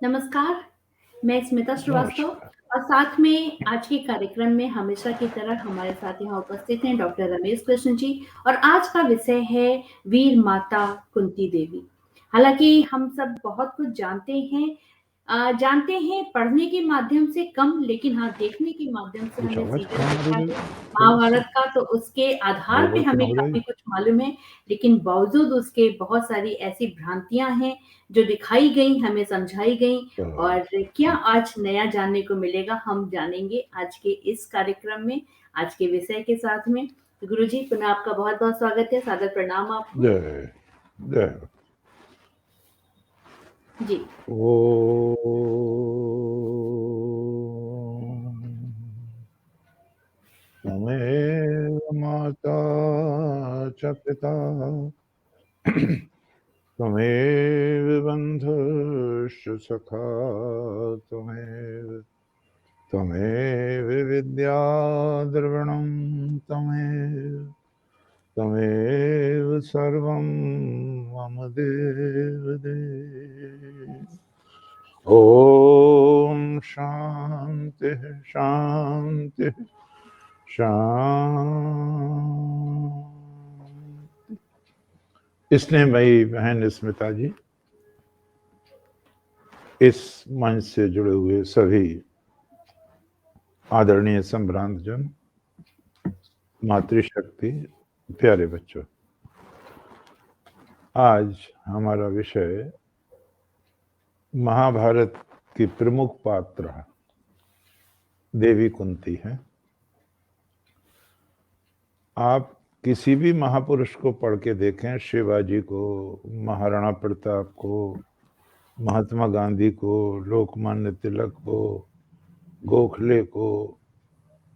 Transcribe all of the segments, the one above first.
नमस्कार, मैं स्मिता श्रीवास्तव नमस्कार। और साथ में आज के कार्यक्रम में हमेशा की तरह हमारे साथ यहाँ उपस्थित हैं डॉक्टर रमेश कृष्ण जी और आज का विषय है वीर माता कुंती देवी। हालाँकि हम सब बहुत कुछ जानते हैं पढ़ने के माध्यम से कम लेकिन हाँ, देखने के माध्यम से कुछ हमने आवाज़ सीरियल कम आ देखा रही है है थोड़ी-सी, महाभारत का तो उसके आधार पे परिवर्तन हमें हो काफ़ी जाएगी? कुछ मालूम है, लेकिन बावजूद उसके बहुत सारी ऐसी भ्रांतियाँ हैं जो दिखाई गई, हमें समझाई गई और क्या आज नया जानने को मिलेगा हम जानेंगे आज के इस कार्यक्रम में, आज के विषय के साथ में। तो गुरुजी पुनः आपका बहुत-बहुत स्वागत है, सादर प्रणाम आपको। जय, जय हो। जी, ॐ त्वमेव माता च पिता त्वमेव बन्धुश्च सखा त्वमेव विद्या द्रविणं त्वमेव सर्वं मम देव। ॐ शान्तिः शान्तिः शान्ति। स्नेहमयी बहन स्मिता जी, इस मंच से जुड़े हुए सभी आदरणीय संभ्रांत जन, मातृशक्ति, प्यारे बच्चों, आज हमारा विषय महाभारत की प्रमुख पात्र देवी कुंती है। आप किसी भी महापुरुष को पढ़ के देखें, शिवाजी को, महाराणा प्रताप को, महात्मा गांधी को, लोकमान्य तिलक को, गोखले को,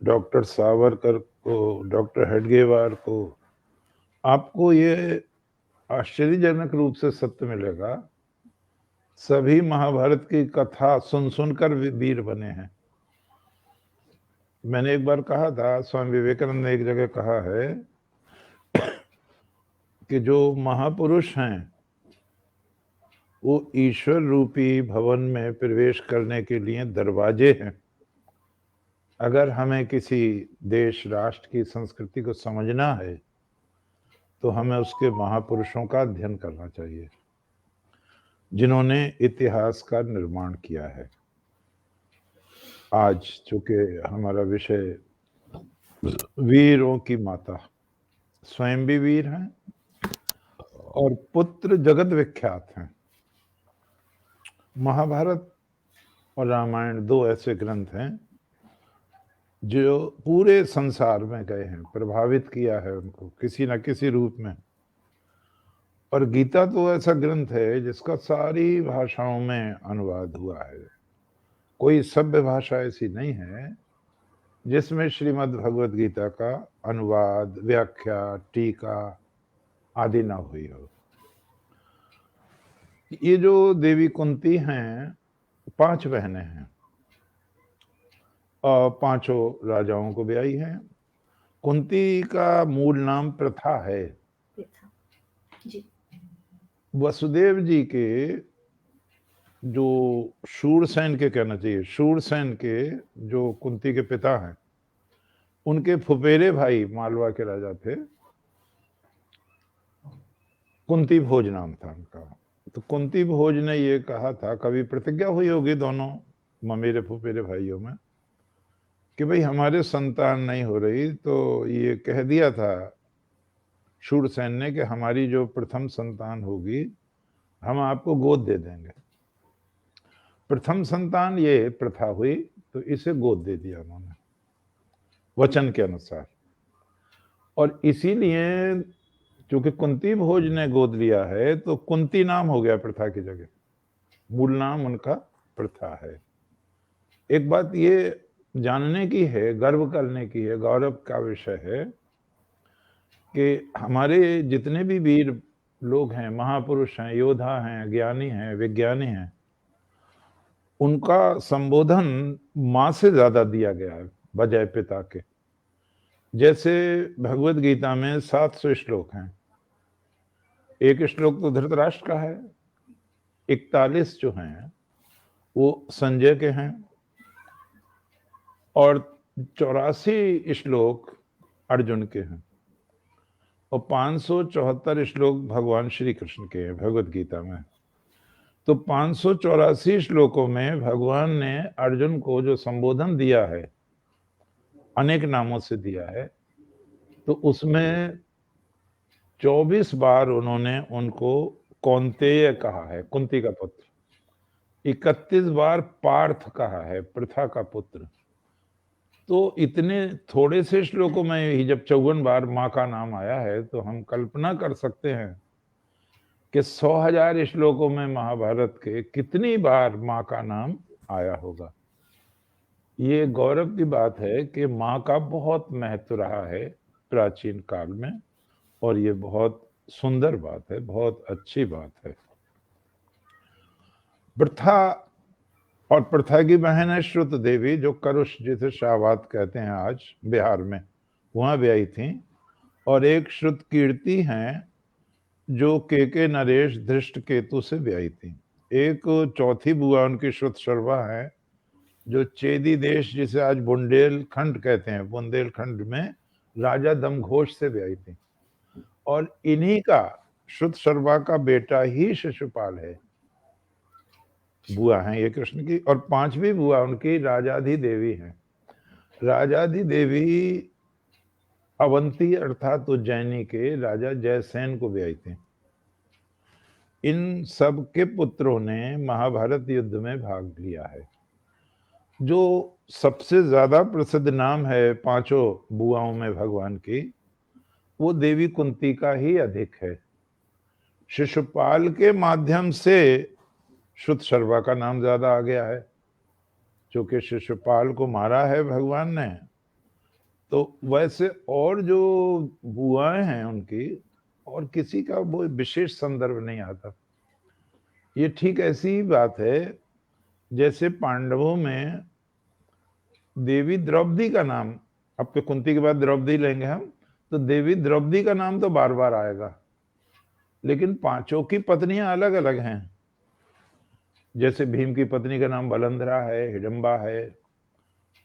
डॉक्टर सावरकर को, डॉक्टर हेडगेवार को, आपको ये आश्चर्यजनक रूप से सत्य मिलेगा, सभी महाभारत की कथा सुन सुनकर वीर बने हैं। मैंने एक बार कहा था, स्वामी विवेकानंद ने एक जगह कहा है कि जो महापुरुष हैं वो ईश्वर रूपी भवन में प्रवेश करने के लिए दरवाजे हैं। अगर हमें किसी देश राष्ट्र की संस्कृति को समझना है तो हमें उसके महापुरुषों का अध्ययन करना चाहिए जिन्होंने इतिहास का निर्माण किया है। आज चूंकि हमारा विषय वीरों की माता, स्वयं भी वीर हैं और पुत्र जगत विख्यात हैं। महाभारत और रामायण दो ऐसे ग्रंथ हैं जो पूरे संसार में गए हैं, प्रभावित किया है उनको किसी न किसी रूप में। और गीता तो ऐसा ग्रंथ है जिसका सारी भाषाओं में अनुवाद हुआ है। कोई सभ्य भाषा ऐसी नहीं है जिसमें श्रीमद् भगवत गीता का अनुवाद, व्याख्या, टीका आदि ना हुई हो। ये जो देवी कुंती हैं, 5 बहनें हैं और पांचों राजाओं को ब्याही हैं। कुंती का मूल नाम प्रथा है। जी, वसुदेव जी के जो शूरसेन के, कहना चाहिए शूरसेन के, जो कुंती के पिता हैं, उनके फुफेरे भाई मालवा के राजा थे, कुंती भोज नाम था उनका। तो कुंती भोज ने ये कहा था, कभी प्रतिज्ञा हुई होगी दोनों ममेरे फुफेरे भाइयों में कि भाई हमारे संतान नहीं हो रही, तो ये कह दिया था शूरसेन ने कि हमारी जो प्रथम संतान होगी हम आपको गोद दे देंगे। प्रथम संतान ये प्रथा हुई तो इसे गोद दे दिया उन्होंने वचन के अनुसार। और इसीलिए क्योंकि कुंती भोज ने गोद लिया है तो कुंती नाम हो गया प्रथा की जगह, मूल नाम उनका प्रथा है। एक बात ये जानने की है, गर्व करने की है, गौरव का विषय है कि हमारे जितने भी वीर लोग हैं, महापुरुष हैं, योद्धा हैं, ज्ञानी हैं, विज्ञानी हैं, उनका संबोधन मां से ज्यादा दिया गया है बजाय पिता के। जैसे भगवत गीता में 700 श्लोक हैं, एक श्लोक तो धृतराष्ट्र का है, 41 जो हैं वो संजय के हैं, और 84 श्लोक अर्जुन के हैं, और 574 श्लोक भगवान श्री कृष्ण के हैं भगवत गीता में। तो 584 श्लोकों में भगवान ने अर्जुन को जो संबोधन दिया है, अनेक नामों से दिया है, तो उसमें 24 बार उन्होंने उनको कौन्तेय कहा है, कुंती का पुत्र। 31 बार पार्थ कहा है, पृथा का पुत्र। तो इतने थोड़े से श्लोकों में ही जब 54 बार माँ का नाम आया है, तो हम कल्पना कर सकते हैं कि 100,000 श्लोकों में महाभारत के कितनी बार माँ का नाम आया होगा। ये गौरव की बात है कि माँ का बहुत महत्व रहा है प्राचीन काल में, और ये बहुत सुंदर बात है, बहुत अच्छी बात है। प्रथा, और प्रथा की बहन है श्रुत देवी, जो करुष जिसे शाहबाद कहते हैं आज बिहार में, वहां ब्याही थी। और एक श्रुत कीर्ति हैं जो के नरेश धृष्ट केतु से ब्याही थी। एक चौथी बुआ उनकी श्रुत शर्मा है, जो चेदी देश जिसे आज बुंदेलखंड कहते हैं, बुंदेलखंड में राजा दमघोष से ब्याही थी। और इन्हीं का, श्रुत शर्मा का बेटा ही शिशुपाल है। बुआ हैं ये कृष्ण की। और 5वीं बुआ उनकी राजाधि देवी हैं। राजाधि देवी अवंती अर्थात उज्जैनी के राजा जयसेन को ब्याही थी। इन सब के पुत्रों ने महाभारत युद्ध में भाग लिया है। जो सबसे ज्यादा प्रसिद्ध नाम है पांचों बुआओं में भगवान की, वो देवी कुंती का ही अधिक है। शिशुपाल के माध्यम से श्रुत शर्मा का नाम ज्यादा आ गया है, क्योंकि शिशुपाल को मारा है भगवान ने। तो वैसे और जो बुआएं हैं उनकी, और किसी का वो विशेष संदर्भ नहीं आता। ये ठीक ऐसी ही बात है जैसे पांडवों में देवी द्रौपदी का नाम, अब के कुंती के बाद द्रौपदी लेंगे हम, तो देवी द्रौपदी का नाम तो बार बार आएगा, लेकिन पांचों की पत्नियां अलग अलग हैं। जैसे भीम की पत्नी का नाम बलंद्रा है, हिडम्बा है।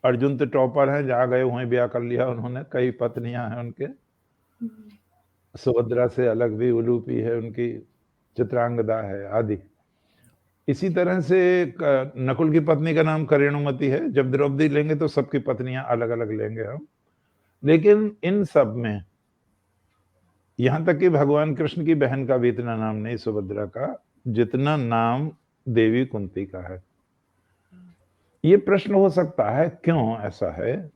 अर्जुन तो टॉपर हैं, जहां गए वहीं ब्याह कर लिया उन्होंने, कई पत्नियां हैं उनके। सुभद्रा से अलग भी उलूपी है उनकी, चित्रांगदा है आदि। इसी तरह से नकुल की पत्नी का नाम करेणुमति है। जब द्रौपदी लेंगे तो सबकी पत्नियां अलग अलग लेंगे हम। लेकिन इन सब में यहां तक कि भगवान कृष्ण की बहन का भी इतना नाम नहीं सुभद्रा का, जितना नाम देवी कुंती का है। ये प्रश्न हो सकता है क्यों ऐसा है।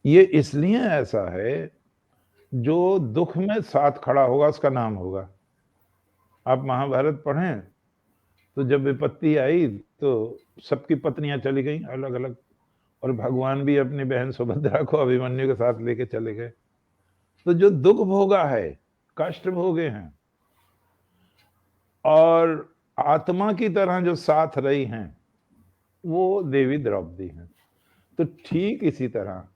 ये इसलिए ऐसा है, जो दुख में साथ खड़ा होगा उसका नाम होगा। आप महाभारत पढ़ें तो जब विपत्ति आई तो सबकी पत्नियां चली गई अलग अलग, और भगवान भी अपनी बहन सुभद्रा को अभिमन्यु के साथ लेके चले गए। तो जो दुख भोगा है, कष्ट भोगे हैं, और आत्मा की तरह जो साथ रही हैं, वो देवी द्रौपदी हैं। तो ठीक इसी तरह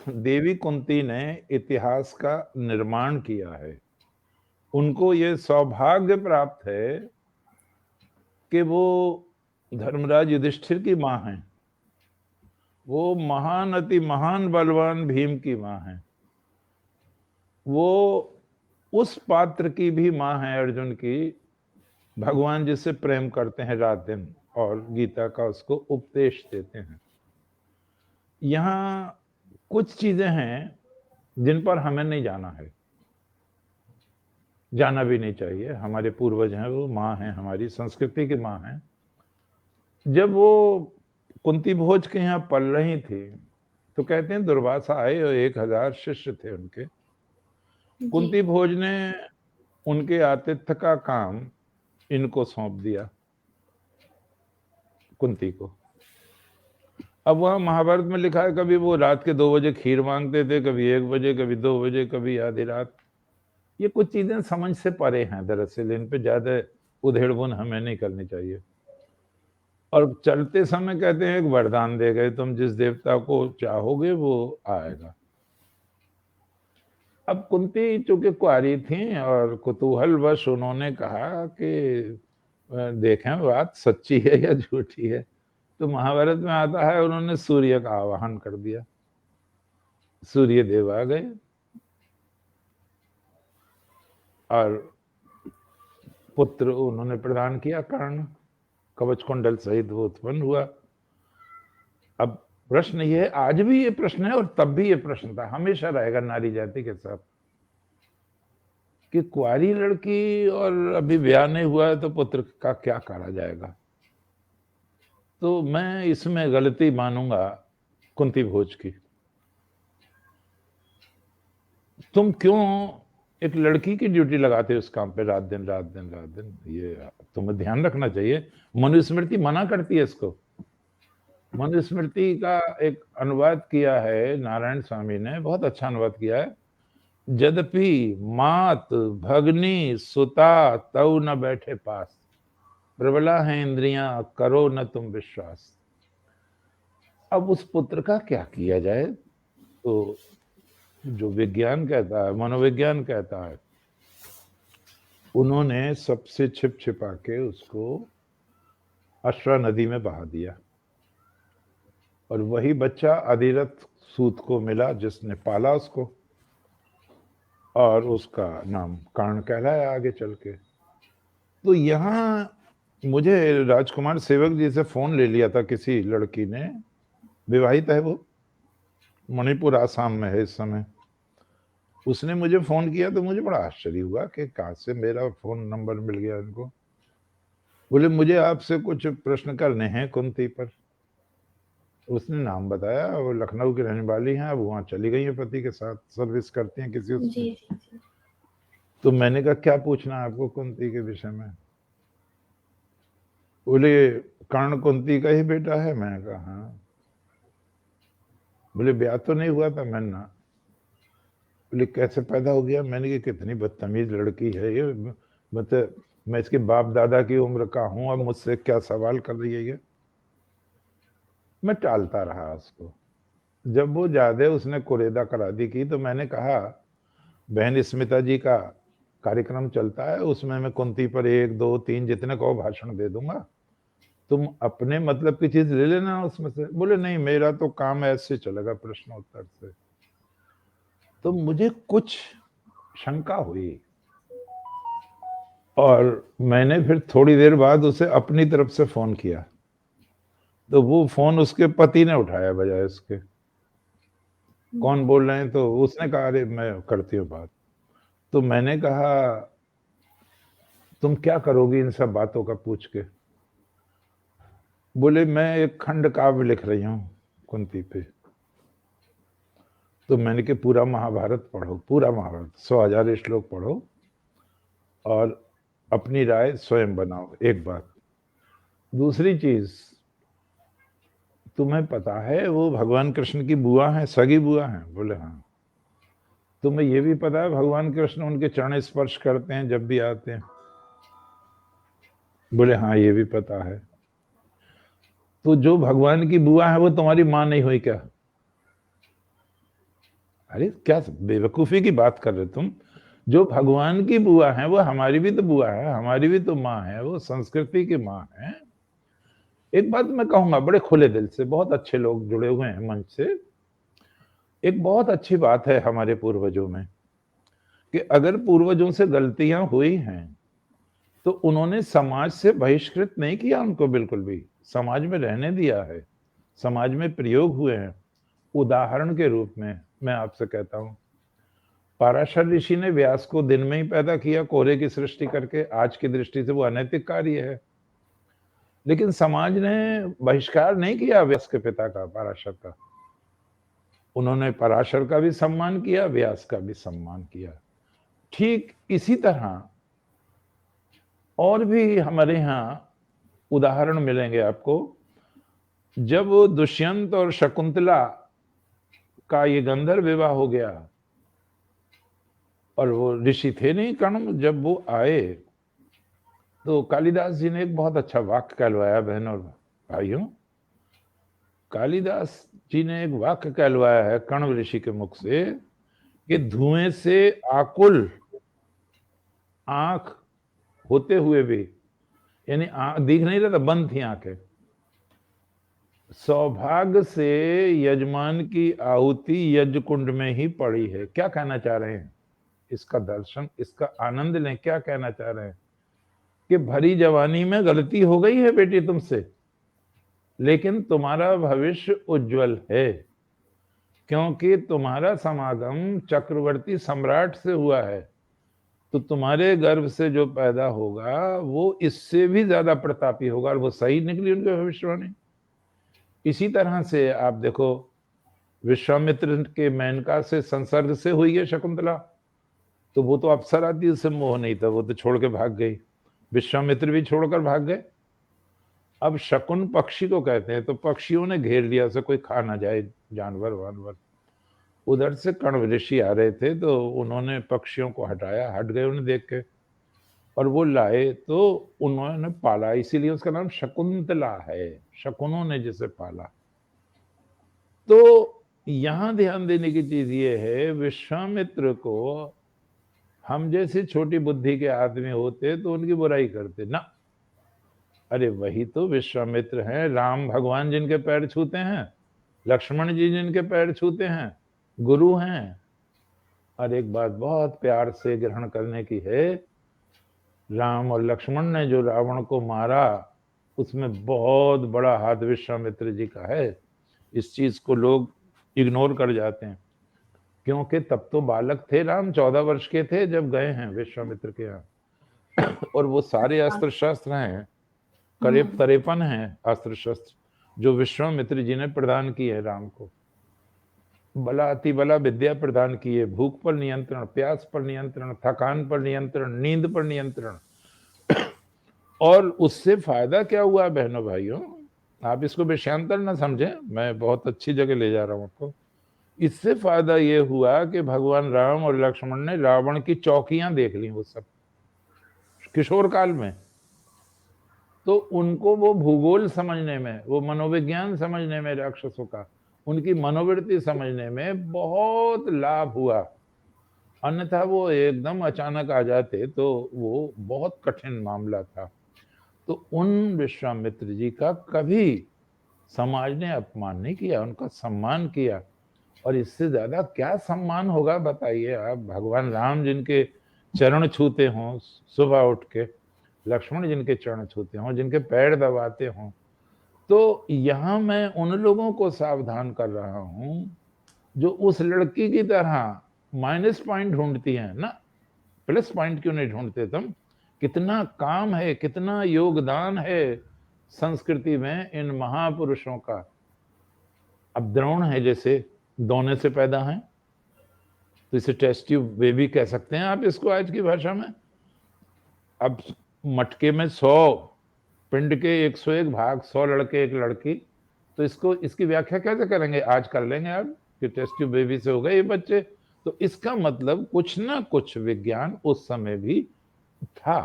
देवी कुंती ने इतिहास का निर्माण किया है। उनको ये सौभाग्य प्राप्त है कि वो धर्मराज युधिष्ठिर की मां हैं, वो महान अति महान बलवान भीम की मां हैं, वो उस पात्र की भी मां है अर्जुन की, भगवान जिससे प्रेम करते हैं रात दिन और गीता का उसको उपदेश देते हैं। यहाँ कुछ चीजें हैं जिन पर हमें नहीं जाना है, जाना भी नहीं चाहिए। हमारे पूर्वज हैं, वो माँ हैं, हमारी संस्कृति की माँ हैं। जब वो कुंती भोज के यहाँ पल रही थी तो कहते हैं दुर्वासा आए और 1000 शिष्य थे उनके। कुंती भोज ने उनके आतिथ्य का काम इनको सौंप दिया, कुंती को। अब वहां महाभारत में लिखा है, कभी वो रात के 2 बजे खीर मांगते थे, कभी 1 बजे, कभी 2 बजे, कभी आधी रात। ये कुछ चीजें समझ से परे हैं दरअसल, इन पे ज्यादा उधेड़बुन हमें नहीं करनी चाहिए। और चलते समय कहते हैं एक वरदान दे गए, तुम जिस देवता को चाहोगे वो आएगा। अब कुंती चूंकि कुंवारी थी और कुतूहलवश उन्होंने कहा कि देखें बात सच्ची है या झूठी है। तो महाभारत में आता है उन्होंने सूर्य का आवाहन कर दिया, सूर्य देव आ गए और पुत्र उन्होंने प्रदान किया, कर्ण कवच कुंडल सहित वो उत्पन्न हुआ। अब प्रश्न ये है, आज भी ये प्रश्न है और तब भी ये प्रश्न था, हमेशा रहेगा नारी जाति के साथ, कि कुंवारी लड़की और अभी ब्याह नहीं हुआ है तो पुत्र का क्या करा जाएगा। तो मैं इसमें गलती मानूंगा कुंती भोज की। तुम क्यों एक लड़की की ड्यूटी लगाते हो उस काम पे रात दिन रात दिन रात दिन, ये तुम्हें ध्यान रखना चाहिए। मनुस्मृति मना करती है इसको। मनुस्मृति का एक अनुवाद किया है नारायण स्वामी ने, बहुत अच्छा अनुवाद किया है। यद्यपि मात भगनी सुता तऊ न बैठे पास, प्रबला है इंद्रियां करो न तुम विश्वास। अब उस पुत्र का क्या किया जाए? तो जो विज्ञान कहता है, मनोविज्ञान कहता है, उन्होंने सबसे छिप छिपा के उसको अश्वा नदी में बहा दिया और वही बच्चा अधिरथ सूत को मिला जिसने पाला उसको, और उसका नाम कर्ण कहलाया आगे चल के। तो यहाँ मुझे राजकुमार सेवक जी से फोन ले लिया था किसी लड़की ने, विवाहित है वो, मणिपुर आसाम में है इस समय। उसने मुझे फोन किया तो मुझे बड़ा आश्चर्य हुआ कि कहाँ से मेरा फोन नंबर मिल गया इनको। बोले मुझे आपसे कुछ प्रश्न करने हैं कुंती पर। उसने नाम बताया, वो लखनऊ की रहने वाली हैं, अब वहाँ चली गई है पति के साथ, सर्विस करती हैं किसी उसमें। जी, जी, जी। तो मैंने कहा क्या पूछना है आपको कुंती के विषय में? बोले कर्ण कुंती का ही बेटा है। मैंने कहा हाँ। बोले ब्याह तो नहीं हुआ था। मैंने ना। बोले कैसे पैदा हो गया? मैंने कहा कितनी बदतमीज लड़की है ये, मतलब मैं इसके बाप दादा की उम्र का हूं, अब मुझसे क्या सवाल कर रही है ये। मैं टालता रहा उसको। जब वो ज्यादा उसने कुरेदा करा दी की तो मैंने कहा बहन स्मिता जी का कार्यक्रम चलता है, उसमें मैं कुंती पर 1 2 3 जितने को भाषण दे दूंगा, तुम अपने मतलब की चीज ले लेना उसमें से। बोले नहीं मेरा तो काम ऐसे चलेगा प्रश्न उत्तर से। तो मुझे कुछ शंका हुई और मैंने फिर थोड़ी देर बाद उसे अपनी तरफ से फोन किया, तो वो फोन उसके पति ने उठाया बजाय उसके। कौन बोल रहे हैं? तो उसने कहा अरे मैं करती हूँ बात। तो मैंने कहा तुम क्या करोगी इन सब बातों का पूछ के? बोले मैं एक खंड काव्य लिख रही हूँ कुंती पे। तो मैंने कहा पूरा महाभारत पढ़ो, पूरा महाभारत 100,000 श्लोक पढ़ो और अपनी राय स्वयं बनाओ। एक बात। दूसरी चीज, तुम्हें पता है वो भगवान कृष्ण की बुआ है, सगी बुआ है? बोले हाँ। तुम्हें ये भी पता है भगवान कृष्ण उनके चरण स्पर्श करते हैं जब भी आते हैं? बोले हाँ ये भी पता है। तो जो भगवान की बुआ है वो तुम्हारी माँ नहीं हुई क्या? अरे क्या बेवकूफी की बात कर रहे तुम। जो भगवान की बुआ है वो हमारी भी तो बुआ है, हमारी भी तो माँ है, वो संस्कृति की माँ है। एक बात मैं कहूंगा बड़े खुले दिल से, बहुत अच्छे लोग जुड़े हुए हैं मंच से। एक बहुत अच्छी बात है हमारे पूर्वजों में कि अगर पूर्वजों से गलतियां हुई हैं तो उन्होंने समाज से बहिष्कृत नहीं किया उनको, बिल्कुल भी समाज में रहने दिया है, समाज में प्रयोग हुए हैं। उदाहरण के रूप में मैं आपसे कहता हूं, पराशर ऋषि ने व्यास को दिन में ही पैदा किया कोहरे की सृष्टि करके, आज की दृष्टि से वो अनैतिक कार्य है, लेकिन समाज ने बहिष्कार नहीं किया व्यास के पिता का, पराशर का। उन्होंने पराशर का भी सम्मान किया, व्यास का भी सम्मान किया। ठीक इसी तरह और भी हमारे यहाँ उदाहरण मिलेंगे आपको। जब दुष्यंत और शकुंतला का ये गंधर्व विवाह हो गया और वो ऋषि थे नहीं कर्ण, जब वो आए तो कालिदास जी ने एक बहुत अच्छा वाक्य कहलवाया बहनों और भाइयों। कालिदास जी ने एक वाक्य कहलवाया है कर्ण ऋषि के मुख से कि धुएं से आकुल आंख होते हुए भी यानी दिख नहीं रहा था, बंद थी आंखें। सौभाग्य से यजमान की आहुति यज्ञ कुंड में ही पड़ी है। क्या कहना चाह रहे हैं? इसका दर्शन, इसका आनंद लें। क्या कहना चाह रहे हैं कि भरी जवानी में गलती हो गई है बेटी तुमसे, लेकिन तुम्हारा भविष्य उज्जवल है, क्योंकि तुम्हारा समागम चक्रवर्ती सम्राट से हुआ है। तो तुम्हारे गर्भ से जो पैदा होगा वो इससे भी ज्यादा प्रतापी होगा। और वो सही निकली उनकी भविष्यवाणी। इसी तरह से आप देखो, विश्वामित्र के मेनका से संसर्ग से हुई है शकुंतला, तो वो तो अप्सरा थी, उससे मोह नहीं था, वो तो छोड़ के भाग गई। विश्वामित्र भी छोड़कर भाग गए। अब शकुन पक्षी को कहते हैं, तो पक्षियों ने घेर लिया, उसे कोई खा ना जाए, जानवर वानवर। उधर से कण्व ऋषि आ रहे थे, तो उन्होंने पक्षियों को हटाया, हट गए उन्हें देख के, और वो लाए तो उन्होंने पाला, इसीलिए उसका नाम शकुंतला है, शकुनों ने जिसे पाला। तो यहां ध्यान देने की चीज ये है, विश्वामित्र को हम जैसे छोटी बुद्धि के आदमी होते तो उनकी बुराई करते ना। अरे वही तो विश्वामित्र हैं, राम भगवान जिनके पैर छूते हैं, लक्ष्मण जी जिनके पैर छूते हैं, गुरु हैं। और एक बात बहुत प्यार से ग्रहण करने की है, राम और लक्ष्मण ने जो रावण को मारा, उसमें बहुत बड़ा हाथ विश्वामित्र जी का है। इस चीज को लोग इग्नोर कर जाते हैं, क्योंकि तब तो बालक थे राम, 14 वर्ष के थे जब गए हैं विश्वामित्र के यहाँ। और वो सारे अस्त्र शस्त्र हैं, करीब 53 हैं अस्त्र शस्त्र, जो विश्वामित्र जी ने प्रदान किए हैं राम को। बला अति बला विद्या प्रदान की है, भूख पर नियंत्रण, प्यास पर नियंत्रण, थकान पर नियंत्रण, नींद पर नियंत्रण। और उससे फायदा क्या हुआ बहनों भाइयों, आप इसको विषयांतर ना समझें, मैं बहुत अच्छी जगह ले जा रहा हूं आपको। इससे फायदा ये हुआ कि भगवान राम और लक्ष्मण ने रावण की चौकियां देख ली, वो सब किशोर काल में। तो उनको वो भूगोल समझने में, वो मनोविज्ञान समझने में, राक्षसों का उनकी मनोवृत्ति समझने में बहुत लाभ हुआ। अन्यथा वो एकदम अचानक आ जाते तो वो बहुत कठिन मामला था। तो उन विश्वामित्र जी का कभी समाज ने अपमान नहीं किया, उनका सम्मान किया। और इससे ज्यादा क्या सम्मान होगा बताइए आप। भगवान राम जिनके चरण छूते हों सुबह उठ के, लक्ष्मण जिनके चरण छूते हों, जिनके पैर दबाते हों। तो यहां मैं उन लोगों को सावधान कर रहा हूं जो उस लड़की की तरह माइनस पॉइंट ढूंढती हैं ना। प्लस पॉइंट क्यों नहीं ढूंढते तुम? कितना काम है, कितना योगदान है संस्कृति में इन महापुरुषों का। अब द्रोण है, जैसे दोने से पैदा है, तो इसे टेस्ट ट्यूब बेबी कह सकते हैं आप इसको आज की भाषा में। अब मटके में 100 पिंड के 101 भाग, 100 लड़के 1 लड़की, तो इसको, इसकी व्याख्या कैसे करेंगे? आज कर लेंगे आप कि टेस्ट ट्यूब बेबी से हो गए ये बच्चे। तो इसका मतलब कुछ ना कुछ विज्ञान उस समय भी था।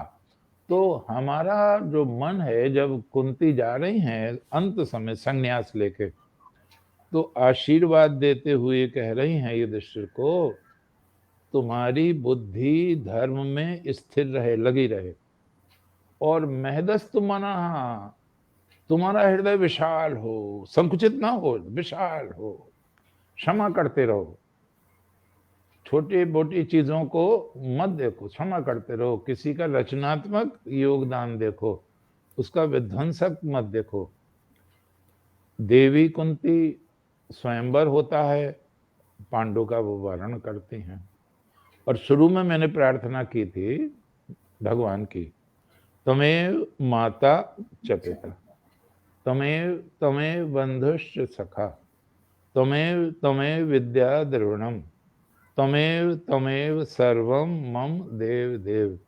तो हमारा जो मन है, जब कुंती जा रही हैं अंत समय संन्यास लेके, तो आशीर्वाद देते हुए कह रही हैं युधिष्ठिर को, तुम्हारी बुद्धि धर्म में स्थिर रहे, लगी रहे, और महदस्तु मनः, तुम्हारा हृदय विशाल हो, संकुचित ना हो, विशाल हो, क्षमा करते रहो, छोटी मोटी चीजों को मत देखो, क्षमा करते रहो, किसी का रचनात्मक योगदान देखो, उसका विध्वंसक मत देखो। देवी कुंती स्वयंवर होता है, पांडु का वो वर्णन करती हैं। और शुरू में मैंने प्रार्थना की थी भगवान की, तमेव माता च पिता, तमेव तमेव बंधुश्च सखा, तमेव तमेव विद्या द्रविणम, तमेव तमेव सर्वम मम देव देव।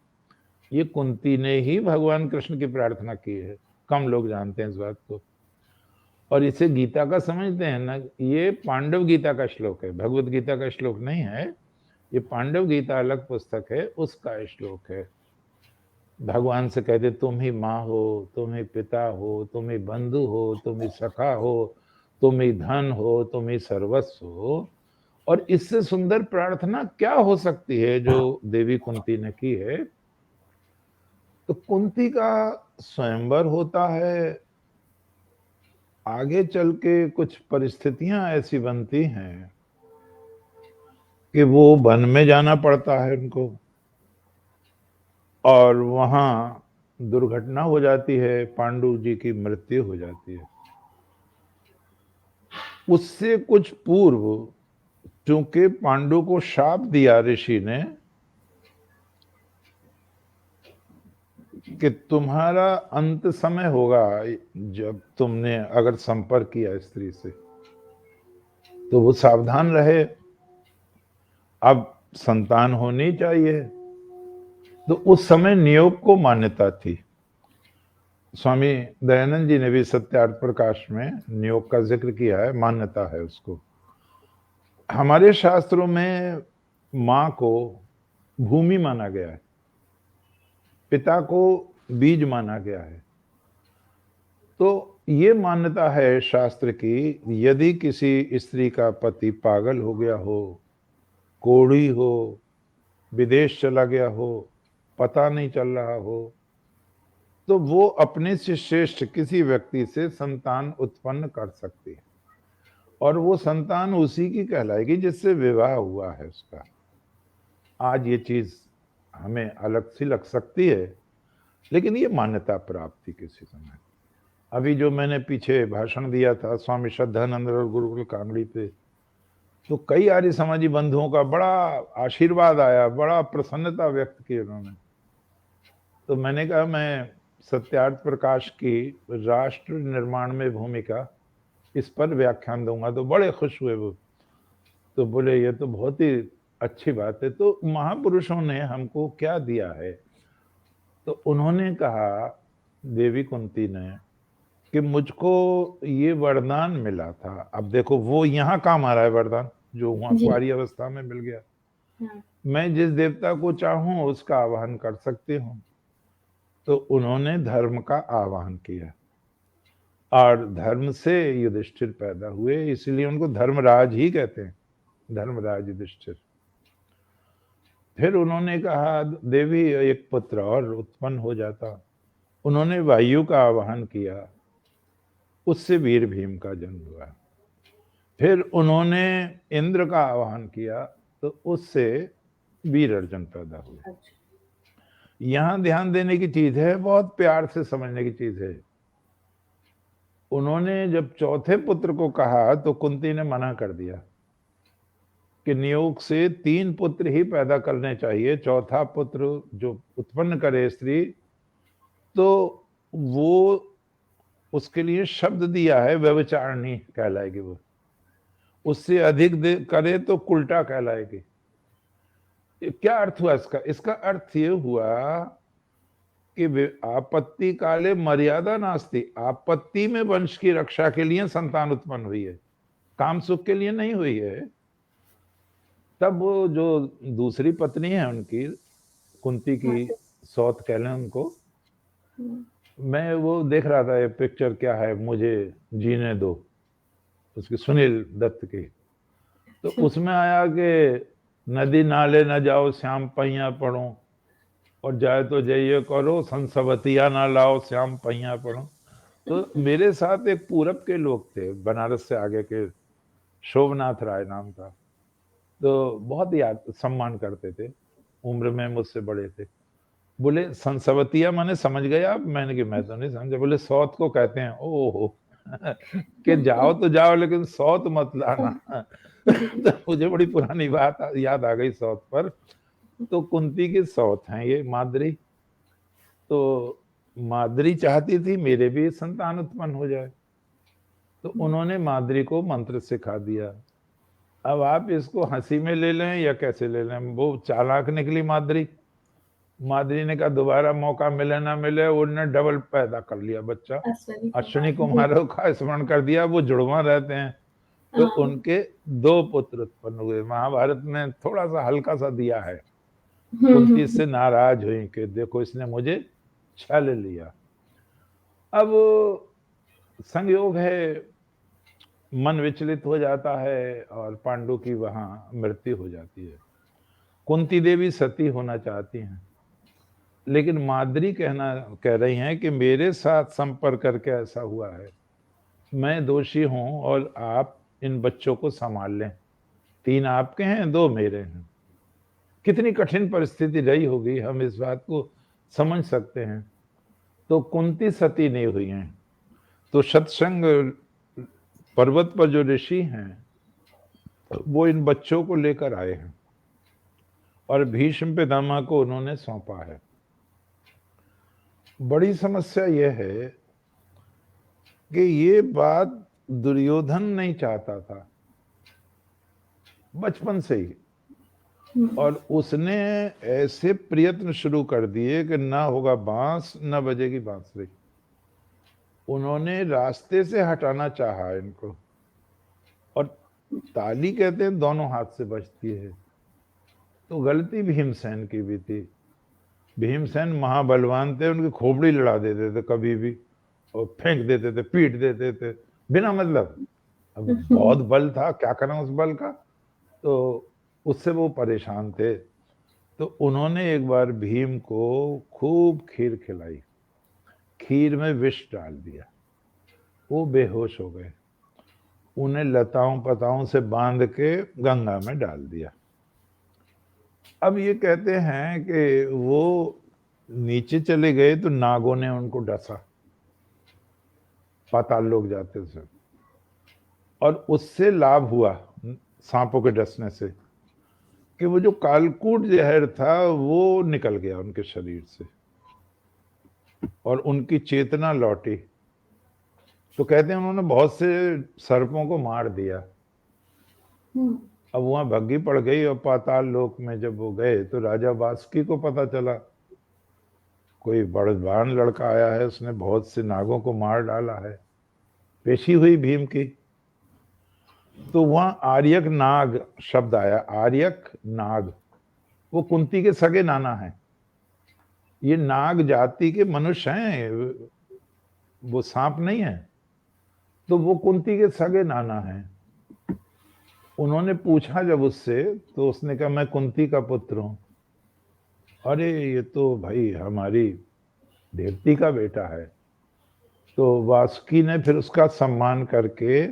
ये कुंती ने ही भगवान कृष्ण की प्रार्थना की है, कम लोग जानते हैं इस बात को। और इसे गीता का समझते हैं ना, ये पांडव गीता का श्लोक है, भगवत गीता का श्लोक नहीं है। ये पांडव गीता अलग पुस्तक है, उसका श्लोक है। भगवान से कहते तुम ही माँ हो, तुम ही पिता हो, तुम ही बंधु हो, तुम ही सखा हो, तुम ही धन हो, तुम ही सर्वस्व हो। और इससे सुंदर प्रार्थना क्या हो सकती है जो देवी कुंती ने की है। तो कुंती का स्वयंवर होता है, आगे चल के कुछ परिस्थितियां ऐसी बनती हैं कि वो वन में जाना पड़ता है उनको, और वहां दुर्घटना हो जाती है, पांडु जी की मृत्यु हो जाती है। उससे कुछ पूर्व चूंकि पांडु को शाप दिया ऋषि ने कि तुम्हारा अंत समय होगा जब तुमने अगर संपर्क किया स्त्री से, तो वो सावधान रहे। अब संतान होनी चाहिए, तो उस समय नियोग को मान्यता थी। स्वामी दयानंद जी ने भी सत्यार्थ प्रकाश में नियोग का जिक्र किया है, मान्यता है उसको। हमारे शास्त्रों में मां को भूमि माना गया है, पिता को बीज माना गया है। तो ये मान्यता है शास्त्र की, यदि किसी स्त्री का पति पागल हो गया हो, कोढ़ी हो, विदेश चला गया हो, पता नहीं चल रहा हो, तो वो अपने से श्रेष्ठ किसी व्यक्ति से संतान उत्पन्न कर सकती है, और वो संतान उसी की कहलाएगी जिससे विवाह हुआ है उसका। आज ये चीज हमें अलग सी लग सकती है, लेकिन ये मान्यता प्राप्त थी किसी समय। अभी जो मैंने पीछे भाषण दिया था स्वामी श्रद्धानंद और गुरुकुल कांगड़ी पे, तो कई आर्य समाजी बंधुओं का बड़ा आशीर्वाद आया, बड़ा प्रसन्नता व्यक्त की उन्होंने। तो मैंने कहा मैं सत्यार्थ प्रकाश की राष्ट्र निर्माण में भूमिका, इस पर व्याख्यान दूंगा। तो बड़े खुश हुए वो, तो बोले ये तो बहुत ही अच्छी बात है। तो महापुरुषों ने हमको क्या दिया है? तो उन्होंने कहा, देवी कुंती ने, कि मुझको ये वरदान मिला था। अब देखो वो यहाँ काम आ रहा है वरदान, जो वहां कुंवारी अवस्था में मिल गया। मैं जिस देवता को चाहूं उसका आवाहन कर सकती हूँ। तो उन्होंने धर्म का आवाहन किया, और धर्म से युधिष्ठिर पैदा हुए, इसलिए उनको धर्मराज ही कहते हैं, धर्मराज युधिष्ठिर। फिर उन्होंने कहा देवी एक पुत्र और उत्पन्न हो जाता। उन्होंने वायु का आवाहन किया, उससे वीर भीम का जन्म हुआ। फिर उन्होंने इंद्र का आवाहन किया, तो उससे वीर अर्जुन पैदा हुए। यहां ध्यान देने की चीज है, बहुत प्यार से समझने की चीज है। उन्होंने जब चौथे पुत्र को कहा तो कुंती ने मना कर दिया कि नियोग से 3 पुत्र ही पैदा करने चाहिए, चौथा पुत्र जो उत्पन्न करे स्त्री तो वो उसके लिए शब्द दिया है व्यभिचारिणी कहलाएगी, वो उससे अधिक करे तो उल्टा कहलाएगी। क्या अर्थ हुआ इसका? इसका अर्थ ये हुआ कि आपत्ति काले मर्यादा नास्ति, आपत्ति में वंश की रक्षा के लिए संतान उत्पन्न हुई है, काम सुख के लिए नहीं हुई है। तब वो जो दूसरी पत्नी है उनकी, कुंती की सौत कह लें उनको, मैं वो देख रहा था ये पिक्चर क्या है, मुझे जीने दो, उसकी सुनील दत्त की। तो उसमें आया कि नदी नाले न जाओ श्याम पहिया पढ़ो, और जाए तो जाइए करो संसवतिया ना लाओ श्याम पहिया पढ़ो। तो मेरे साथ एक पूरब के लोग थे, बनारस से आगे के, शोभनाथ राय नाम था। तो बहुत याद सम्मान करते थे, उम्र में मुझसे बड़े थे। बोले संसवतिया माने समझ गए आप? मैंने कि मैं तो नहीं समझा। बोले सौत को कहते हैं। ओहो कि जाओ तो जाओ लेकिन सौत मत लाना। तो मुझे बड़ी पुरानी बात याद आ गई सौत पर। तो कुंती की सौत है ये माद्री। तो माद्री चाहती थी मेरे भी संतान उत्पन्न हो जाए, तो उन्होंने माद्री को मंत्र सिखा दिया। अब आप इसको हंसी में ले लें या कैसे ले लें, वो चालाक निकली माद्री। माद्री ने कहा दोबारा मौका मिले ना मिले, उन्होंने डबल पैदा कर लिया बच्चा, अश्विनी कुमारों का स्मरण कर दिया, वो जुड़वा रहते हैं। तो उनके 2 पुत्र उत्पन्न हुए। महाभारत में थोड़ा सा हल्का सा दिया है, कुंती से नाराज हुई कि देखो इसने मुझे छल लिया। अब संयोग है, मन विचलित हो जाता है और पांडु की वहां मृत्यु हो जाती है। कुंती देवी सती होना चाहती हैं, लेकिन माद्री कह रही हैं कि मेरे साथ संपर्क करके ऐसा हुआ है, मैं दोषी हूं और आप इन बच्चों को संभाल लें। 3 आपके हैं, 2 मेरे हैं। कितनी कठिन परिस्थिति रही होगी, हम इस बात को समझ सकते हैं। तो कुंती सती नहीं हुई हैं। तो सत्संग पर्वत पर जो ऋषि हैं वो इन बच्चों को लेकर आए हैं और भीष्म पितामह को उन्होंने सौंपा है। बड़ी समस्या यह है कि ये बात दुर्योधन नहीं चाहता था बचपन से ही, और उसने ऐसे प्रयत्न शुरू कर दिए कि ना होगा बांस ना बजेगी बांसुरी। उन्होंने रास्ते से हटाना चाहा इनको, और ताली कहते हैं दोनों हाथ से बजती है। तो गलती भीमसेन की भी थी। भीमसेन महाबलवान थे, उनकी खोपड़ी लड़ा देते थे कभी भी, और फेंक देते थे, पीट देते थे बिना मतलब। अब बहुत बल था, क्या करें उस बल का, तो उससे वो परेशान थे। तो उन्होंने एक बार भीम को खूब खीर खिलाई, खीर में विष डाल दिया, वो बेहोश हो गए। उन्हें लताओं पताओं से बांध के गंगा में डाल दिया। अब ये कहते हैं कि वो नीचे चले गए तो नागों ने उनको डसा, पाताल लोग जाते थे, और उससे लाभ हुआ सांपों के डसने से कि वो जो कालकूट जहर था वो निकल गया उनके शरीर से और उनकी चेतना लौटी। तो कहते हैं उन्होंने बहुत से सर्पों को मार दिया। अब वहां भग्गी पड़ गई, और पाताल लोक में जब वो गए तो राजा वासुकी को पता चला कोई बड़वान लड़का आया है, उसने बहुत से नागों को मार डाला है। पेशी हुई भीम की, तो वहां आर्यक नाग शब्द आया। आर्यक नाग वो कुंती के सगे नाना हैं। ये नाग जाति के मनुष्य हैं, वो सांप नहीं है। तो वो कुंती के सगे नाना हैं। उन्होंने पूछा जब उससे, तो उसने कहा मैं कुंती का पुत्र हूं। अरे ये तो भाई हमारी देवती का बेटा है। तो वासुकी ने फिर उसका सम्मान करके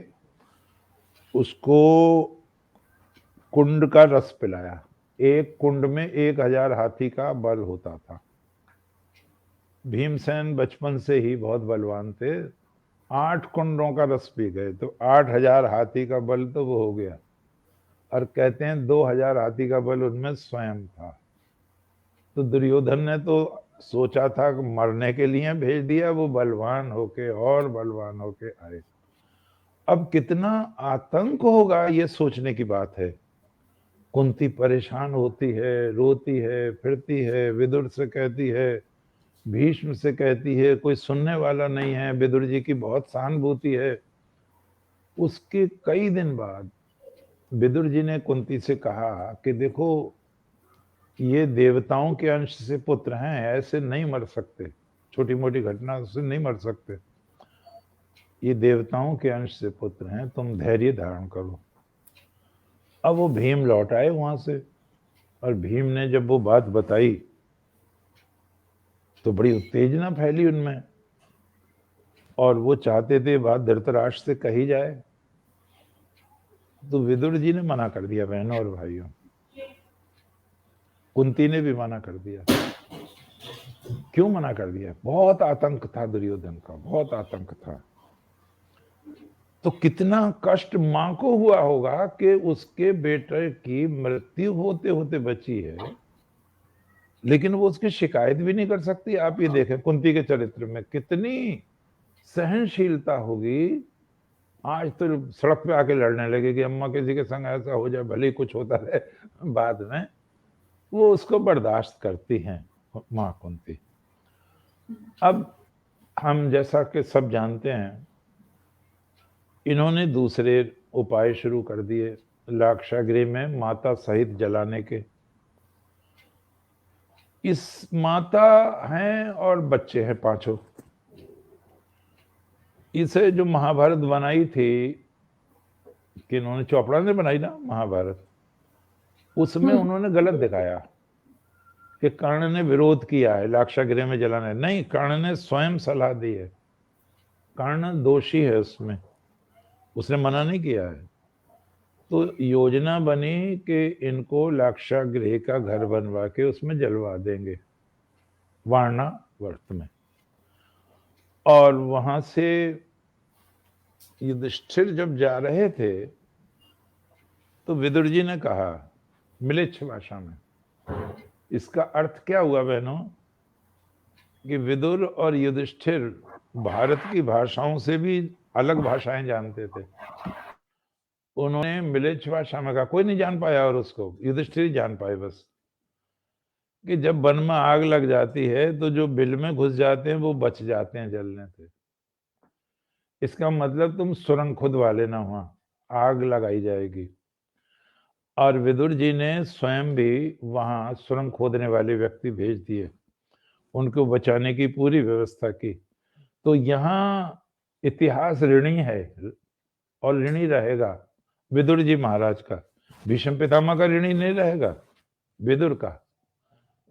उसको कुंड का रस पिलाया। एक कुंड में 1000 हाथी का बल होता था। भीमसेन बचपन से ही बहुत बलवान थे, 8 कुंडों का रस पी गए, तो 8000 हाथी का बल तो वो हो गया। और कहते हैं 2000 हाथी का बल उनमें स्वयं था। तो दुर्योधन ने तो सोचा था कि मरने के लिए भेज दिया, वो बलवान होके और बलवान होके आए। अब कितना आतंक होगा ये सोचने की बात है। कुंती परेशान होती है, रोती है, फिरती है, विदुर से कहती है, भीष्म से कहती है, कोई सुनने वाला नहीं है। विदुर जी की बहुत सहानुभूति है। उसके कई दिन बाद विदुर जी ने कुंती से कहा कि देखो ये देवताओं के अंश से पुत्र हैं, ऐसे नहीं मर सकते, छोटी मोटी घटना से नहीं मर सकते। ये देवताओं के अंश से पुत्र हैं, तुम धैर्य धारण करो। अब वो भीम लौट आए वहां से, और भीम ने जब वो बात बताई तो बड़ी उत्तेजना फैली उनमें, और वो चाहते थे बात धृतराष्ट्र से कही जाए। तो विदुर जी ने मना कर दिया, बहनों और भाइयों। कुंती ने भी मना कर दिया। क्यों मना कर दिया? बहुत आतंक था दुर्योधन का, बहुत आतंक था। तो कितना कष्ट मां को हुआ होगा कि उसके बेटे की मृत्यु होते होते बची है, लेकिन वो उसकी शिकायत भी नहीं कर सकती। आप ये देखें कुंती के चरित्र में कितनी सहनशीलता होगी। आज तो सड़क पे आके लड़ने लगे कि अम्मा किसी के संग ऐसा हो जाए, भले ही कुछ होता रहे, बाद में वो उसको बर्दाश्त करती हैं माँ कुंती। अब हम जैसा कि सब जानते हैं, इन्होंने दूसरे उपाय शुरू कर दिए लाक्षागृह में माता सहित जलाने के। इस माता हैं और बच्चे हैं 5। इसे जो महाभारत बनाई थी, कि इन्होंने चोपड़ा ने बनाई ना महाभारत, उसमें उन्होंने गलत दिखाया कि कर्ण ने विरोध किया है लाक्षागृह में जलाना, नहीं, कर्ण ने स्वयं सलाह दी है। कर्ण दोषी है उसमें, उसने मना नहीं किया है। तो योजना बनी कि इनको लाक्षागृह का घर बनवा के उसमें जलवा देंगे, वारणावर्त में। और वहां से युधिष्ठिर जब जा रहे थे तो विदुर जी ने कहा मिलिच्छ भाषा में, इसका अर्थ क्या हुआ बहनों कि विदुर और युधिष्ठिर भारत की भाषाओं से भी अलग भाषाएं जानते थे। उन्होंने मिलिच्छ भाषा में कहा, कोई नहीं जान पाया और उसको युधिष्ठिर ही जान पाए बस, कि जब वन में आग लग जाती है तो जो बिल में घुस जाते हैं वो बच जाते हैं जलने से। इसका मतलब तुम सुरंग खुद वाले ना, वहां आग लगाई जाएगी। और विदुर जी ने स्वयं भी वहां सुरंग खोदने वाले व्यक्ति भेज दिए, उनको बचाने की पूरी व्यवस्था की। तो यहाँ इतिहास ऋणी है और ऋणी रहेगा विदुर जी महाराज का। भीष्म पितामह का ऋणी नहीं रहेगा, विदुर का।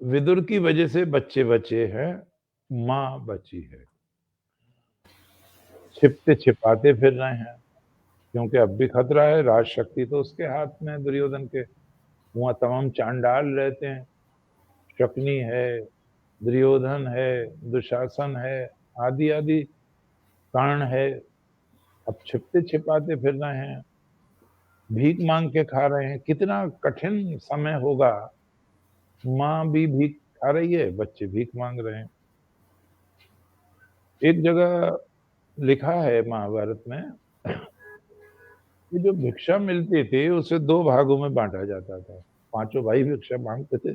विदुर की वजह से बच्चे बचे हैं, मां बची है। छिपते छिपाते फिर रहे हैं क्योंकि अब भी खतरा है, राज शक्ति तो उसके हाथ में है दुर्योधन के। वहां तमाम चांडाल रहते हैं, शकुनी है, दुर्योधन है, दुशासन है, आदि आदि कर्ण है। अब छिपते छिपाते फिर रहे हैं, भीख मांग के खा रहे हैं। कितना कठिन समय होगा, माँ भी भीख खा रही है, बच्चे भीख मांग रहे हैं। एक जगह लिखा है महाभारत में कि जो भिक्षा मिलती थी उसे 2 भागों में बांटा जाता था। 5 भाई भिक्षा मांगते थे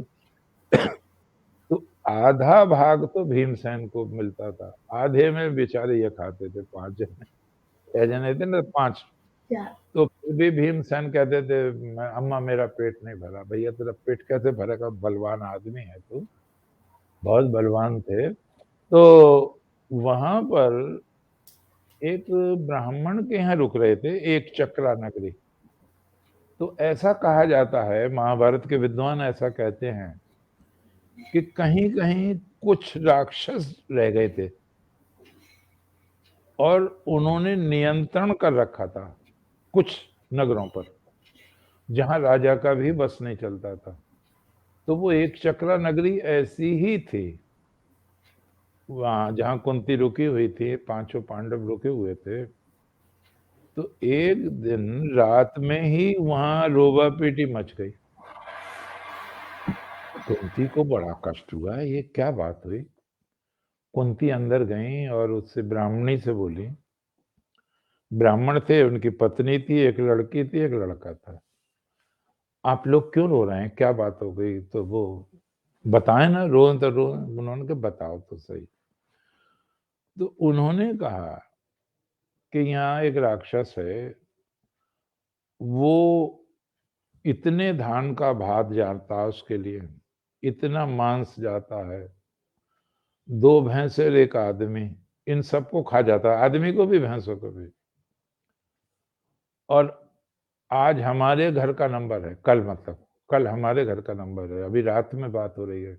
तो आधा भाग तो भीमसेन को मिलता था, आधे में बेचारे ये खाते थे। 5 जने, 6 जने थे ना, 5। तो फिर भी भीमसेन कहते थे अम्मा मेरा पेट नहीं भरा। भैया तेरा पेट कैसे भरेगा, बलवान आदमी है तू, बहुत बलवान थे। तो वहां पर एक ब्राह्मण के यहाँ रुक रहे थे, एक चक्रा नगरी। तो ऐसा कहा जाता है, महाभारत के विद्वान ऐसा कहते हैं कि कहीं कहीं कुछ राक्षस रह गए थे और उन्होंने नियंत्रण कर रखा था कुछ नगरों पर जहां राजा का भी बस नहीं चलता था। तो वो एक चक्रा नगरी ऐसी ही थी, वहां जहां कुंती रुकी हुई थी, 5 पांडव रुके हुए थे। तो एक दिन रात में ही वहां रोबा पीटी मच गई। कुंती को बड़ा कष्ट हुआ, ये क्या बात हुई। कुंती अंदर गई और उससे ब्राह्मणी से बोली, ब्राह्मण थे, उनकी पत्नी थी, एक लड़की थी, एक लड़का था, आप लोग क्यों रो रहे हैं, क्या बात हो गई। तो वो बताए ना, रो तो रो। उन्होंने कहा बताओ तो सही। तो उन्होंने कहा कि यहाँ एक राक्षस है, वो इतने धान का भात जाता है उसके लिए, इतना मांस जाता है, 2 भैंस और 1 आदमी, इन सबको खा जाता है, आदमी को भी भैंसों को भी। और आज हमारे घर का नंबर है, कल मतलब कल हमारे घर का नंबर है, अभी रात में बात हो रही है।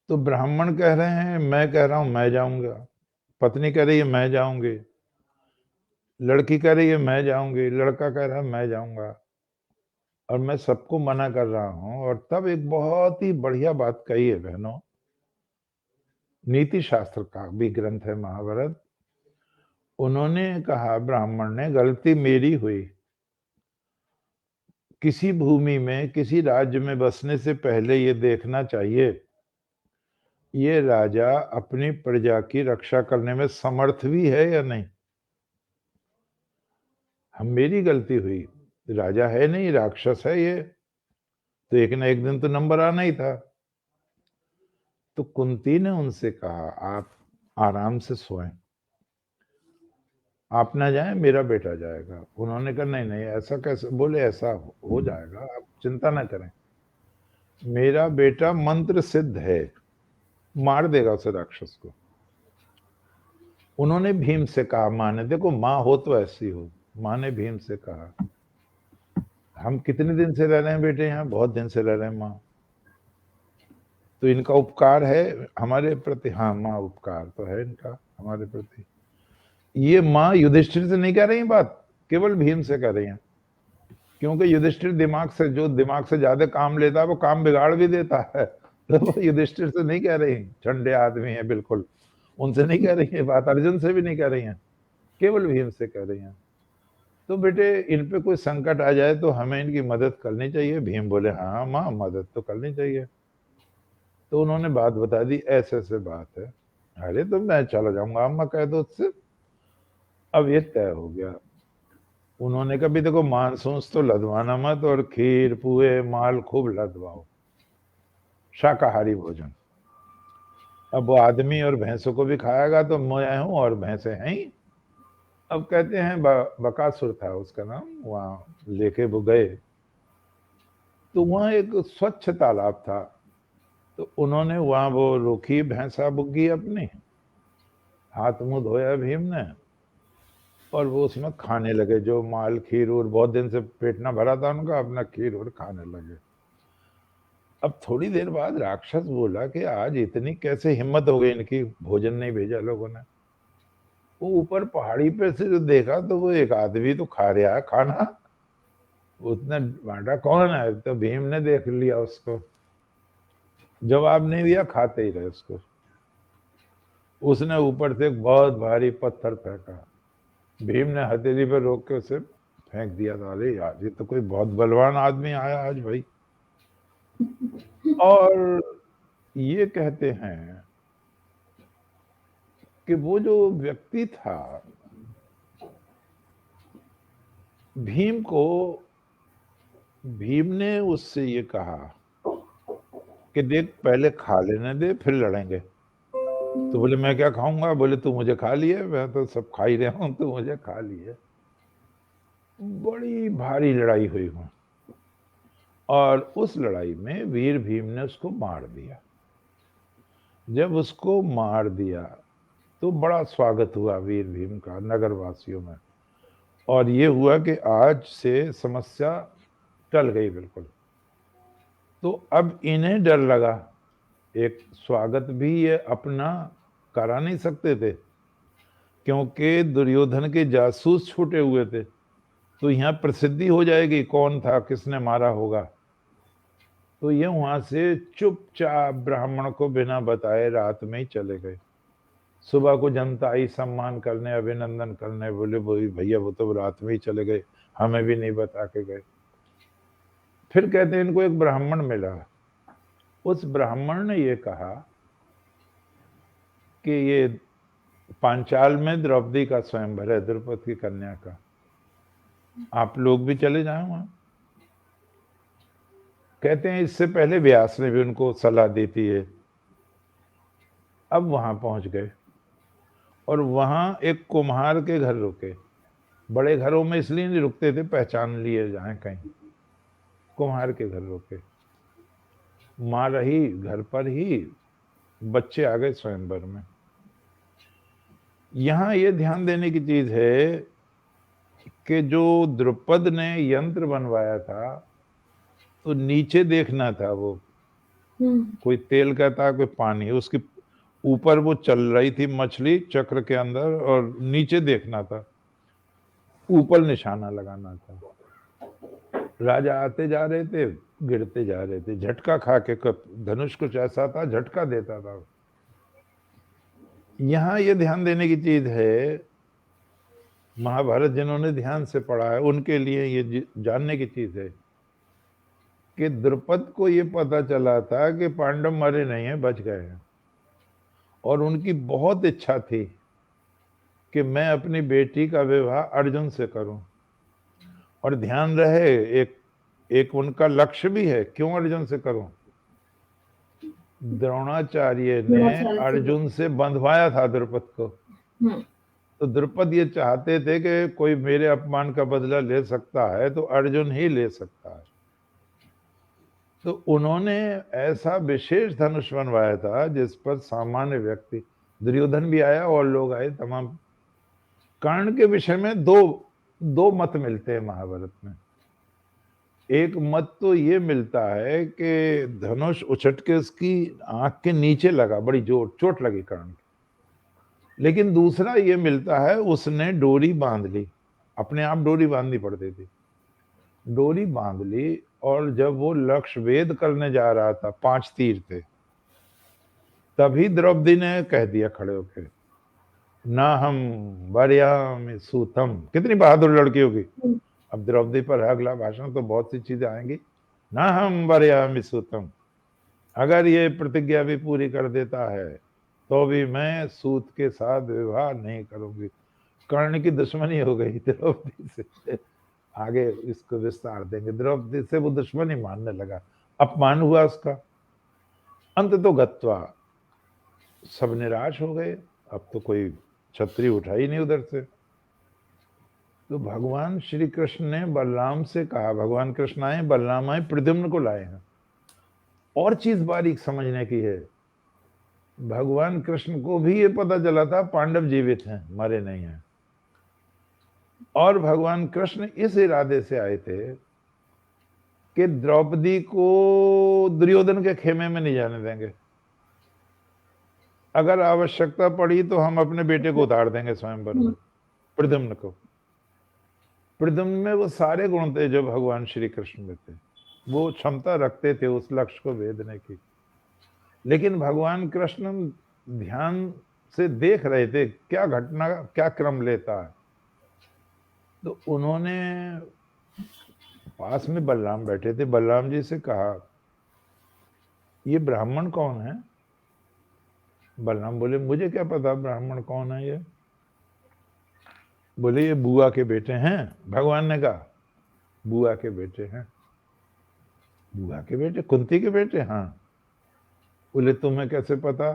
तो ब्राह्मण कह रहे हैं मैं कह रहा हूं मैं जाऊंगा, पत्नी कह रही है मैं जाऊंगी, लड़की कह रही है मैं जाऊंगी, लड़का कह रहा है मैं जाऊंगा, और मैं सबको मना कर रहा हूं। और तब एक बहुत ही बढ़िया बात कही है बहनों, नीति शास्त्र का भी ग्रंथ है महाभारत। उन्होंने कहा, ब्राह्मण ने, गलती मेरी हुई, किसी भूमि में किसी राज्य में बसने से पहले ये देखना चाहिए ये राजा अपनी प्रजा की रक्षा करने में समर्थ भी है या नहीं। हम मेरी गलती हुई, राजा है नहीं, राक्षस है ये, तो एक ना एक दिन तो नंबर आना ही था। तो कुंती ने उनसे कहा आप आराम से सोएं, आप ना जाएं, मेरा बेटा जाएगा। उन्होंने कहा नहीं नहीं ऐसा कैसे, बोले ऐसा हो जाएगा, आप चिंता ना करें, मेरा बेटा मंत्र सिद्ध है, मार देगा उस राक्षस को। उन्होंने भीम से कहा, माँ ने, देखो माँ हो तो ऐसी हो, माँ ने भीम से कहा हम कितने दिन से रह रहे हैं बेटे यहाँ, बहुत दिन से रह रहे हैं माँ, तो इनका उपकार है हमारे प्रति। हाँ माँ, उपकार तो है इनका हमारे प्रति। ये माँ युधिष्ठिर से नहीं कह रही बात, केवल भीम से कह रही हैं, क्योंकि युधिष्ठिर दिमाग से ज्यादा काम लेता है वो काम बिगाड़ भी देता है। तो वो युधिष्ठिर से नहीं कह रही, ठंडे आदमी है बिल्कुल, उनसे नहीं कह रही है बात, अर्जुन से भी नहीं कह रही हैं, केवल भीम से कह रही हैं। तो बेटे इन पे कोई संकट आ जाए तो हमें इनकी मदद करनी चाहिए। भीम बोले हाँ माँ, मदद तो करनी चाहिए। तो उन्होंने बात बता दी, ऐसे ऐसे बात है। अरे तो मैं चला जाऊंगा, अम्मा कह दो उससे। अब ये तय हो गया। उन्होंने कहा भी देखो मांसूस तो लदवाना मत, और खीर पुए माल खूब लदवाओ, शाकाहारी भोजन। अब वो आदमी और भैंसों को भी खाएगा तो मैं हूं और भैंसे हैं ही। अब कहते हैं बकासुर था उसका नाम, वहां लेके वो गए तो वहां एक स्वच्छ तालाब था। तो उन्होंने वहां वो रोकी, भैंसा बुग्गी अपनी, हाथ मुंह धोया भीम ने, और वो उसमें खाने लगे जो माल खीर, और बहुत दिन से पेट ना भरा था उनका, अपना खीर और खाने लगे। अब थोड़ी देर बाद राक्षस बोला कि आज इतनी कैसे हिम्मत हो गई इनकी, भोजन नहीं भेजा लोगों ने। वो ऊपर पहाड़ी पे से जो देखा तो वो एक आदमी तो खा रहा है खाना, उसने बांटा कौन है, तो भीम ने देख लिया उसको, जवाब नहीं दिया, खाते ही रहे उसको। उसने ऊपर से एक बहुत भारी पत्थर फेंका, भीम ने हथेली पर रोक के उसे फेंक दिया था। अरे यार ये तो कोई बहुत बलवान आदमी आया आज भाई। और ये कहते हैं कि वो जो व्यक्ति था, भीम को, भीम ने उससे ये कहा कि देख पहले खा लेने दे फिर लड़ेंगे। तो बोले मैं क्या खाऊंगा, बोले तू मुझे खा लिए, मैं तो सब खा ही रहा हूं, तू मुझे खा लिए। बड़ी भारी लड़ाई हुई वहां, और उस लड़ाई में वीर भीम ने उसको मार दिया। जब उसको मार दिया तो बड़ा स्वागत हुआ वीर भीम का नगर वासियों में, और ये हुआ कि आज से समस्या टल गई बिल्कुल। तो अब इन्हें डर लगा, एक स्वागत भी ये अपना करा नहीं सकते थे क्योंकि दुर्योधन के जासूस छूटे हुए थे, तो यहाँ प्रसिद्धि हो जाएगी कौन था, किसने मारा होगा। तो ये वहां से चुपचाप ब्राह्मण को बिना बताए रात में ही चले गए। सुबह को जनता आई सम्मान करने, अभिनंदन करने, बोले बोली भैया वो तो रात में ही चले गए, हमें भी नहीं बता के गए। फिर कहते हैं इनको एक ब्राह्मण मिला, उस ब्राह्मण ने ये कहा कि ये पांचाल में द्रौपदी का स्वयंवर है, द्रौपदी की कन्या का, आप लोग भी चले जाए वहां। कहते हैं इससे पहले व्यास ने भी उनको सलाह दी थी ये। अब वहां पहुंच गए और वहां एक कुम्हार के घर रुके। बड़े घरों में इसलिए नहीं रुकते थे, पहचान लिए जाए कहीं। कुम्हार के घर रुके, माँ रही घर पर ही, बच्चे आ गए स्वयंवर में। यहां ये ध्यान देने की चीज है कि जो द्रुपद ने यंत्र बनवाया था तो नीचे देखना था, वो कोई तेल का था कोई पानी, उसके ऊपर वो चल रही थी मछली चक्र के अंदर, और नीचे देखना था, ऊपर निशाना लगाना था। राजा आते जा रहे थे, गिरते जा रहे थे, झटका खा के, धनुष कुछ ऐसा था झटका देता था। यहां ये ध्यान देने की चीज है, महाभारत जिन्होंने ध्यान से पढ़ा है उनके लिए ये जानने की चीज है कि द्रुपद को ये पता चला था कि पांडव मरे नहीं है, बच गए हैं, और उनकी बहुत इच्छा थी कि मैं अपनी बेटी का विवाह अर्जुन से करूं। और ध्यान रहे एक उनका लक्ष्य भी है, क्यों अर्जुन से करूं, द्रोणाचार्य ने अर्जुन से बंधवाया था द्रुपद को। तो द्रुपद ये चाहते थे कि कोई मेरे अपमान का बदला ले सकता है तो अर्जुन ही ले सकता है। तो उन्होंने ऐसा विशेष धनुष बनवाया था जिस पर सामान्य व्यक्ति, दुर्योधन भी आया और लोग आए तमाम। कर्ण के विषय में दो मत मिलते हैं महाभारत में। एक मत तो ये मिलता है कि धनुष उछट के उसकी आंख के नीचे लगा, बड़ी जोर चोट लगी कर्ण की। लेकिन दूसरा ये मिलता है उसने डोरी बांध ली, अपने आप डोरी बांधनी पड़ती थी, डोरी बांध ली, और जब वो लक्ष्य वेद करने जा रहा था, 5 तीर थे, तभी द्रौपदी ने कह दिया खड़े होके, ना हम वरयामि सूतम। कितनी बहादुर लड़की होगी। अब द्रौपदी पर अगला भाषण तो बहुत सी चीजें आएंगी। ना हम वरयामि सूतम, अगर ये प्रतिज्ञा भी पूरी कर देता है तो भी मैं सूत के साथ विवाह नहीं करूंगी। कर्ण की दुश्मनी हो गई द्रौपदी से। आगे इसको विस्तार देंगे। द्रौपदी से वो दुश्मनी मानने लगा, अपमान हुआ उसका। अंत तो गत्वा सब निराश हो गए, अब तो कोई छतरी उठा ही नहीं उधर से। तो भगवान श्री कृष्ण ने बलराम से कहा, भगवान कृष्ण आए, बलराम आए, प्रद्युम्न को लाए हैं। और चीज बारीक समझने की है, भगवान कृष्ण को भी ये पता चला था पांडव जीवित हैं, मरे नहीं हैं। और भगवान कृष्ण इस इरादे से आए थे कि द्रौपदी को दुर्योधन के खेमे में नहीं जाने देंगे। अगर आवश्यकता पड़ी तो हम अपने बेटे को उतार देंगे स्वयंवर में, प्रद्युम्न को। प्रद्युम्न में वो सारे गुण थे जो भगवान श्री कृष्ण में थे, वो क्षमता रखते थे उस लक्ष्य को भेदने की। लेकिन भगवान कृष्ण ध्यान से देख रहे थे क्या घटना, क्या क्रम लेता है। तो उन्होंने, पास में बलराम बैठे थे, बलराम जी से कहा, ये ब्राह्मण कौन है। बलराम बोले, मुझे क्या पता ब्राह्मण कौन है ये। बोले, ये बुआ के बेटे हैं। भगवान ने कहा, बुआ के बेटे हैं। बुआ के बेटे, कुंती के बेटे? हाँ। बोले, तुम्हें कैसे पता।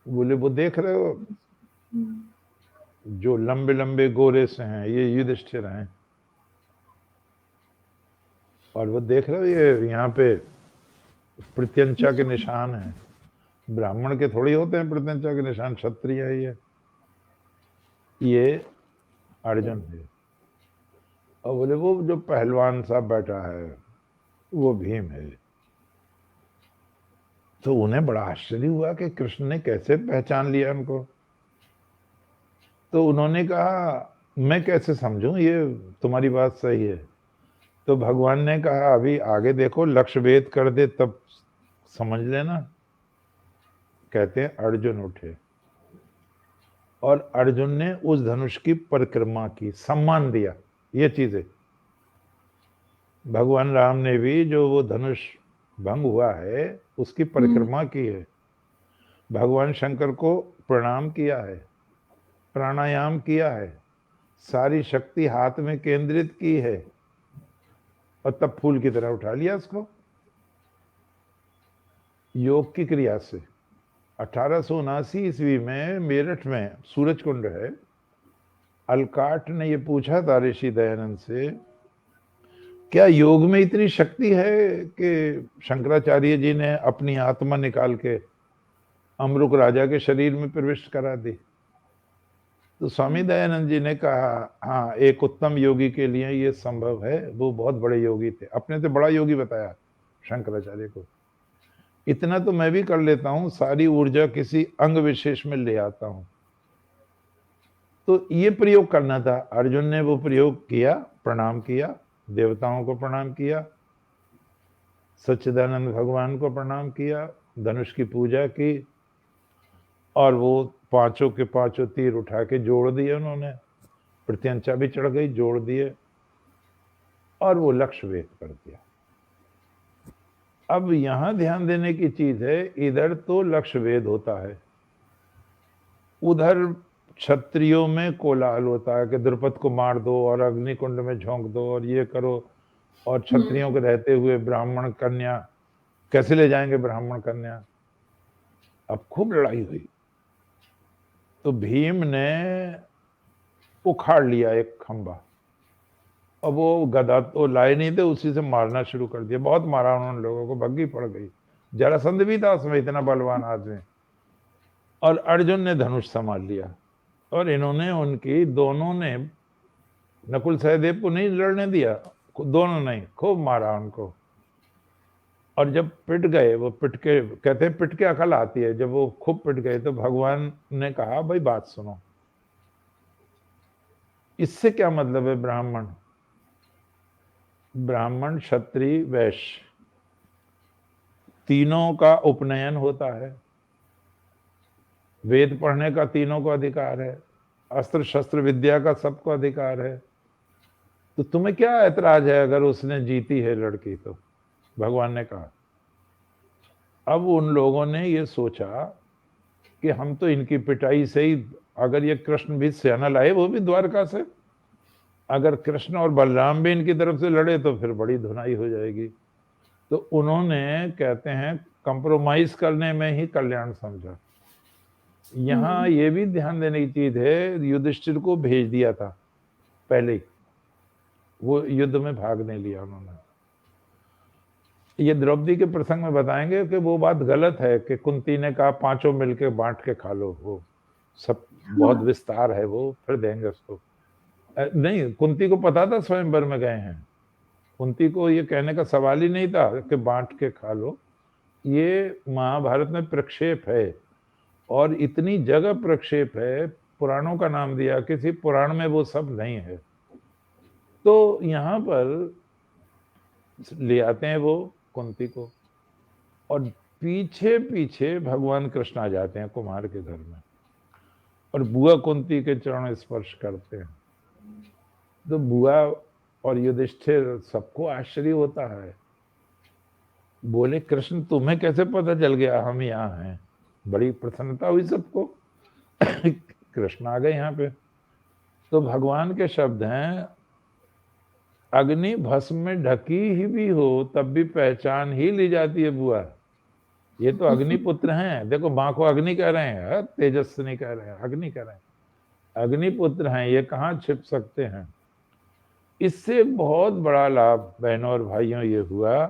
बोले, वो देख रहे हो जो लंबे लंबे गोरे से हैं, ये युधिष्ठिर हैं। और वो देख रहे हो ये यहाँ पे प्रत्यंचा के निशान हैं। ब्राह्मण के थोड़ी होते हैं प्रत्यंचा के निशान, क्षत्रिय है ये अर्जुन है। और बोले, वो जो पहलवान सा बैठा है वो भीम है। तो उन्हें बड़ा आश्चर्य हुआ कि कृष्ण ने कैसे पहचान लिया उनको। तो उन्होंने कहा, मैं कैसे समझूं, ये तुम्हारी बात सही है। तो भगवान ने कहा, अभी आगे देखो, लक्ष्य भेद कर दे तब समझ लेना। कहते हैं अर्जुन उठे और अर्जुन ने उस धनुष की परिक्रमा की, सम्मान दिया। ये चीजें भगवान राम ने भी, जो वो धनुष भंग हुआ है उसकी परिक्रमा की है। भगवान शंकर को प्रणाम किया है, प्राणायाम किया है, सारी शक्ति हाथ में केंद्रित की है, और तब फूल की तरह उठा लिया उसको योग की क्रिया से। 1879 ईस्वी में मेरठ में सूरज कुंड है, अलकाट ने ये पूछा था ऋषि दयानंद से, क्या योग में इतनी शक्ति है कि शंकराचार्य जी ने अपनी आत्मा निकाल के अमरुक राजा के शरीर में प्रविष्ट करा दी। तो स्वामी दयानंद जी ने कहा, हाँ, एक उत्तम योगी के लिए ये संभव है। वो बहुत बड़े योगी थे, अपने से बड़ा योगी बताया शंकराचार्य को। इतना तो मैं भी कर लेता हूं, सारी ऊर्जा किसी अंग विशेष में ले आता हूं। तो ये प्रयोग करना था। अर्जुन ने वो प्रयोग किया, प्रणाम किया, देवताओं को प्रणाम किया, सच्चिदानंद भगवान को प्रणाम किया, धनुष की पूजा की, और वो पांचों के पांचों तीर उठा के जोड़ दिए उन्होंने। प्रत्यंचा भी चढ़ गई, जोड़ दिए, और वो लक्ष्य वेद कर दिया। अब यहां ध्यान देने की चीज है, इधर तो लक्ष्य वेद होता है, उधर क्षत्रियों में कोलाहल होता है कि द्रुपद को मार दो और अग्निकुंड में झोंक दो और ये करो, और क्षत्रियों के रहते हुए ब्राह्मण कन्या कैसे ले जाएंगे ब्राह्मण कन्या। अब खूब लड़ाई हुई, तो भीम ने उखाड़ लिया एक खंबा, अब वो गदा तो लाए नहीं थे, उसी से मारना शुरू कर दिया। बहुत मारा उन्होंने लोगों को, भग्गी पड़ गई। जरासंध भी था उसमें, इतना बलवान आदमी। और अर्जुन ने धनुष संभाल लिया, और इन्होंने उनकी, दोनों ने, नकुल सहदेव को नहीं लड़ने दिया, दोनों नहीं, खूब मारा उनको। और जब पिट गए, वो पिट के, कहते हैं पिट के अकल आती है, जब वो खूब पिट गए तो भगवान ने कहा भाई बात सुनो, इससे क्या मतलब है ब्राह्मण, ब्राह्मण क्षत्रिय वैश्य तीनों का उपनयन होता है, वेद पढ़ने का तीनों को अधिकार है, अस्त्र शस्त्र विद्या का सबको अधिकार है, तो तुम्हें क्या ऐतराज है अगर उसने जीती है लड़की तो, भगवान ने कहा। अब उन लोगों ने ये सोचा कि हम तो इनकी पिटाई से ही, अगर ये कृष्ण भी सेना लाए, वो भी द्वारका से, अगर कृष्ण और बलराम भी इनकी तरफ से लड़े तो फिर बड़ी धुनाई हो जाएगी। तो उन्होंने, कहते हैं, कंप्रोमाइज करने में ही कल्याण समझा। यहाँ ये भी ध्यान देने की चीज है, युधिष्ठिर को भेज दिया था पहले ही, वो युद्ध में भाग नहीं लिया उन्होंने। ये द्रौपदी के प्रसंग में बताएंगे कि वो बात गलत है कि कुंती ने कहा पांचों मिलके बांट के खा लो, वो सब बहुत विस्तार है, वो फिर देंगे उसको। नहीं, कुंती को पता था स्वयंवर में गए हैं, कुंती को ये कहने का सवाल ही नहीं था कि बांट के खा लो। ये महाभारत में प्रक्षेप है, और इतनी जगह प्रक्षेप है, पुराणों का नाम दिया, किसी पुराण में वो सब नहीं है। तो यहाँ पर ले आते हैं वो कुंती को, और पीछे पीछे भगवान कृष्ण आ जाते हैं कुमार के घर में, और बुआ कुंती के चरण स्पर्श करते हैं। तो बुआ और युधिष्ठिर, सबको आश्चर्य होता है, बोले कृष्ण तुम्हें कैसे पता चल गया हम यहाँ हैं? बड़ी प्रसन्नता हुई सबको। कृष्ण आ गए यहाँ पे। तो भगवान के शब्द हैं, अग्नि भस्म में ढकी ही भी हो तब भी पहचान ही ली जाती है बुआ। ये तो अग्निपुत्र हैं, देखो माँ को अग्नि कह रहे हैं, तेजस्विनी कह रहे हैं, अग्नि कह रहे हैं, अग्निपुत्र हैं, ये कहाँ छिप सकते हैं। इससे बहुत बड़ा लाभ बहनों और भाइयों ये हुआ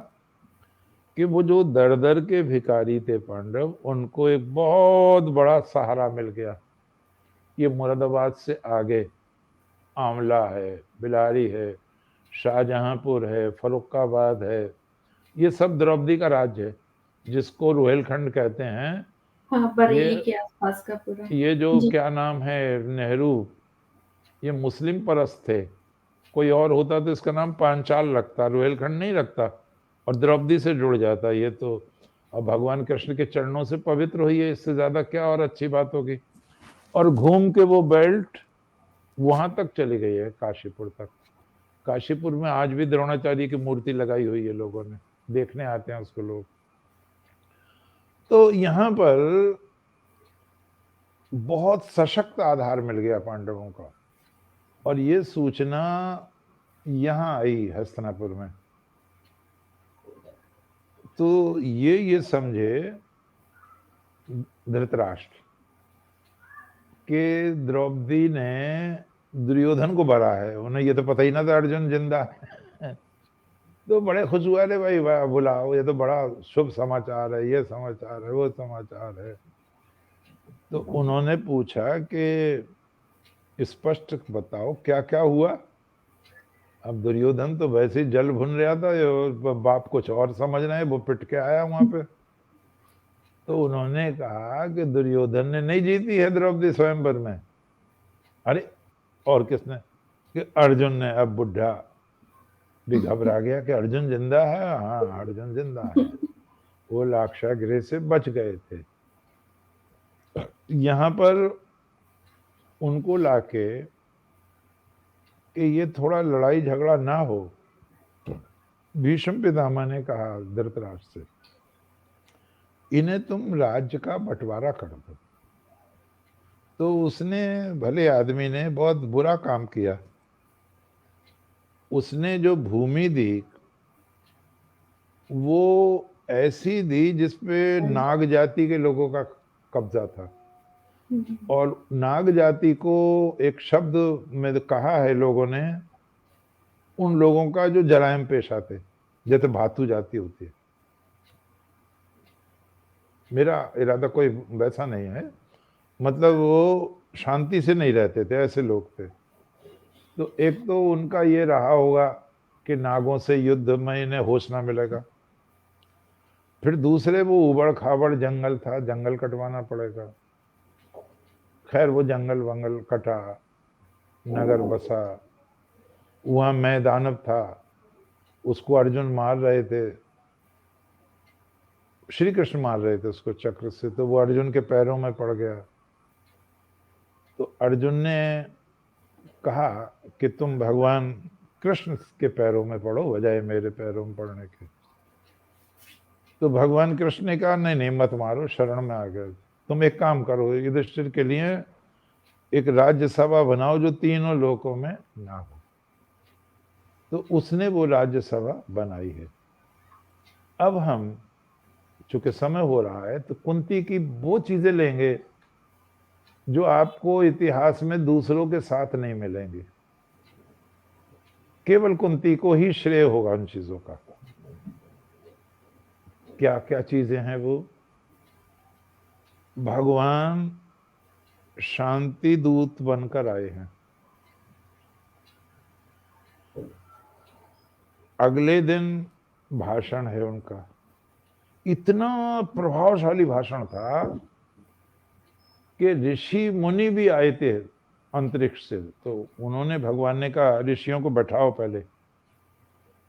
कि वो जो दर दर के भिखारी थे पांडव, उनको एक बहुत बड़ा सहारा मिल गया। ये मुरादाबाद से आगे आंवला है, बिलारी है, शाहजहांपुर है, फरुखाबाद है, ये सब द्रौपदी का राज्य है, जिसको रोहिलखंड कहते हैं। हाँ, बरेली के आसपास का पूरा। ये जो क्या नाम है, नेहरू, ये मुस्लिम परस्त थे, कोई और होता तो इसका नाम पांचाल रखता, रोहिलखंड नहीं रखता, और द्रौपदी से जुड़ जाता। ये तो अब भगवान कृष्ण के चरणों से पवित्र हुई है, इससे ज्यादा क्या और अच्छी बात होगी। और घूम के वो बेल्ट वहां तक चली गई है, काशीपुर तक। काशीपुर में आज भी द्रोणाचार्य की मूर्ति लगाई हुई है, लोगों ने, देखने आते हैं उसको लोग। तो यहाँ पर बहुत सशक्त आधार मिल गया पांडवों का, और ये सूचना यहाँ आई हस्तिनापुर में। तो ये समझे धृतराष्ट्र कि द्रौपदी ने दुर्योधन को भरा है, उन्हें ये तो पता ही ना था अर्जुन जिंदा है। तो बड़े खुश हुआ, रे भाई बुलाओ, ये तो बड़ा शुभ समाचार है, ये समाचार है, वो समाचार है। तो उन्होंने पूछा कि स्पष्ट बताओ क्या क्या हुआ। अब दुर्योधन तो वैसे ही जल भुन रहा था, बाप कुछ और समझ रहे हैं, वो पिट के आया वहां पे। तो उन्होंने कहा कि दुर्योधन ने नहीं जीती है द्रौपदी स्वयंवर में। अरे और किसने? कि अर्जुन ने। अब बुढ़ा भी घबरा गया कि अर्जुन जिंदा है। हाँ, अर्जुन जिंदा है, वो लाक्षागृह से बच गए थे। यहाँ पर उनको लाके कि ये थोड़ा लड़ाई झगड़ा ना हो, भीष्म पितामह ने कहा धृतराष्ट्र से, इन्हें तुम राज्य का बंटवारा कर दो। तो उसने, भले आदमी ने, बहुत बुरा काम किया। उसने जो भूमि दी वो ऐसी दी जिसपे नाग जाति के लोगों का कब्जा था, और नाग जाति को एक शब्द में कहा है लोगों ने, उन लोगों का जो जरायम पेशा थे, जैसे भातु जाति होती है। मेरा इरादा कोई वैसा नहीं है, मतलब वो शांति से नहीं रहते थे, ऐसे लोग थे। तो एक तो उनका ये रहा होगा कि नागों से युद्ध में इन्हें होश ना मिलेगा। फिर दूसरे वो उबड़ खाबड़ जंगल था, जंगल कटवाना पड़ेगा। खैर वो जंगल वंगल कटा, नगर बसा। वहां मैं दानव था, उसको अर्जुन मार रहे थे, श्री कृष्ण मार रहे थे उसको चक्र से, तो वो अर्जुन के पैरों में पड़ गया। तो अर्जुन ने कहा कि तुम भगवान कृष्ण के पैरों में पड़ो बजाय मेरे पैरों में पड़ने के। तो भगवान कृष्ण ने कहा नहीं नहीं मत मारो, शरण में आ गए। तुम एक काम करो, युधिष्ठिर के लिए एक राज्यसभा बनाओ जो तीनों लोकों में ना हो। तो उसने वो राज्यसभा बनाई है। अब हम चूंकि समय हो रहा है तो कुंती की वो चीजें लेंगे जो आपको इतिहास में दूसरों के साथ नहीं मिलेंगी। केवल कुंती को ही श्रेय होगा उन चीजों का। क्या क्या चीजें हैं वो? भगवान शांति दूत बनकर आए हैं। अगले दिन भाषण है उनका, इतना प्रभावशाली भाषण था कि ऋषि मुनि भी आए थे अंतरिक्ष से। तो उन्होंने, भगवान ने कहा ऋषियों को बैठाओ पहले।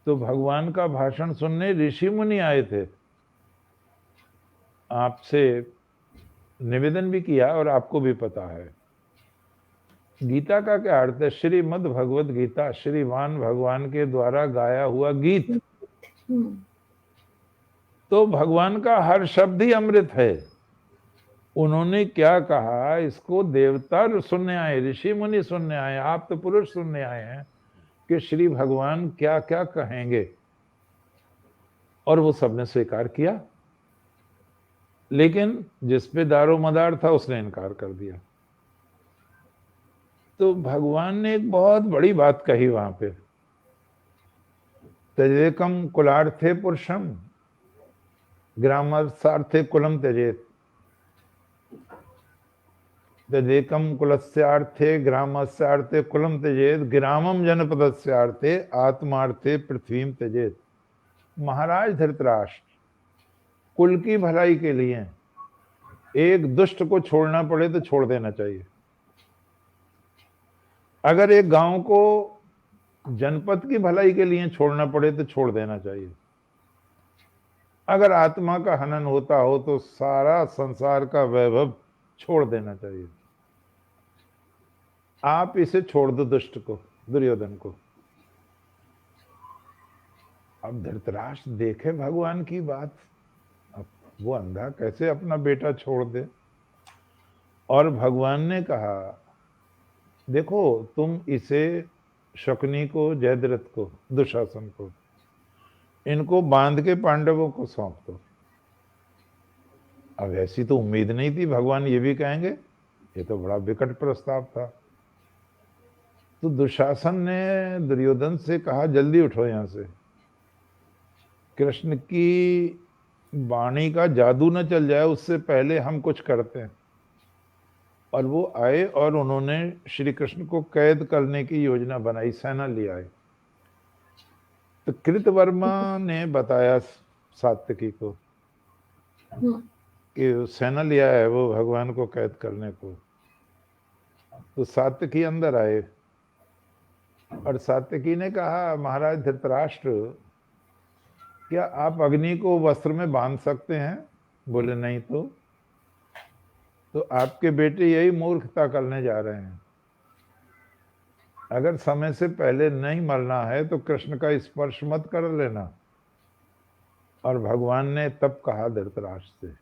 तो भगवान का भाषण सुनने ऋषि मुनि आए थे। आपसे निवेदन भी किया और आपको भी पता है गीता का क्या अर्थ है। श्रीमद् भगवद गीता, श्रीमान भगवान के द्वारा गाया हुआ गीत। तो भगवान का हर शब्द ही अमृत है। उन्होंने क्या कहा, इसको देवता सुनने आए, ऋषि मुनि सुनने आए, आप तो पुरुष सुनने आए हैं कि श्री भगवान क्या क्या कहेंगे। और वो सबने स्वीकार किया, लेकिन जिस पे दारोमदार था उसने इनकार कर दिया। तो भगवान ने एक बहुत बड़ी बात कही वहां पे, त्यजेकम कुलार्थे पुरुषम ग्रामर्थार्थे कुलम त्यजेत। त्यजेकम कुलस्यार्थे ग्रामस्यार्थे कुलम त्यजेत, ग्रामम जनपदस्यार्थे आत्मार्थे पृथ्वीम त्यजेत। महाराज धृतराष्ट्र, कुल की भलाई के लिए एक दुष्ट को छोड़ना पड़े तो छोड़ देना चाहिए। अगर एक गांव को जनपद की भलाई के लिए छोड़ना पड़े तो छोड़ देना चाहिए। अगर आत्मा का हनन होता हो तो सारा संसार का वैभव छोड़ देना चाहिए। आप इसे छोड़ दो, दुष्ट को, दुर्योधन को। अब धृतराष्ट्र देखे भगवान की बात, अब वो अंधा कैसे अपना बेटा छोड़ दे। और भगवान ने कहा देखो तुम इसे, शकुनी को, जयद्रथ को, दुशासन को, इनको बांध के पांडवों को सौंप दो। अब ऐसी तो उम्मीद नहीं थी भगवान ये भी कहेंगे, ये तो बड़ा विकट प्रस्ताव था। तो दुशासन ने दुर्योधन से कहा जल्दी उठो यहां से, कृष्ण की वाणी का जादू न चल जाए उससे पहले हम कुछ करते हैं। और वो आए और उन्होंने श्री कृष्ण को कैद करने की योजना बनाई, सेना ले आए। तो कृतवर्मा ने बताया सात्यकी को कि सेना लिया है वो भगवान को कैद करने को। तो सात्यकी अंदर आए और सात्यकी ने कहा महाराज धृतराष्ट्र, क्या आप अग्नि को वस्त्र में बांध सकते हैं? बोले नहीं। तो आपके बेटे यही मूर्खता करने जा रहे हैं। अगर समय से पहले नहीं मरना है तो कृष्ण का स्पर्श मत कर लेना। और भगवान ने तब कहा धृतराष्ट्र से,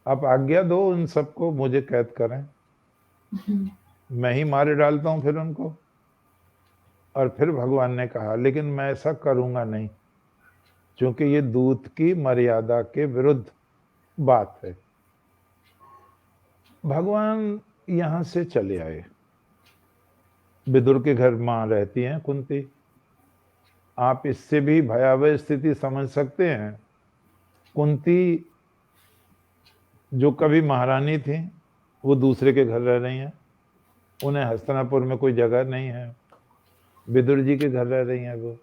आप आज्ञा दो उन सबको मुझे कैद करें, मैं ही मारे डालता हूं फिर उनको। और फिर भगवान ने कहा लेकिन मैं ऐसा करूंगा नहीं, क्योंकि ये दूत की मर्यादा के विरुद्ध बात है। भगवान यहां से चले आए। विदुर के घर मां रहती हैं कुंती। आप इससे भी भयावह स्थिति समझ सकते हैं। कुंती जो कभी महारानी थी वो दूसरे के घर रह रही हैं, उन्हें हस्तिनापुर में कोई जगह नहीं है। विदुर जी के घर रह रही हैं वो।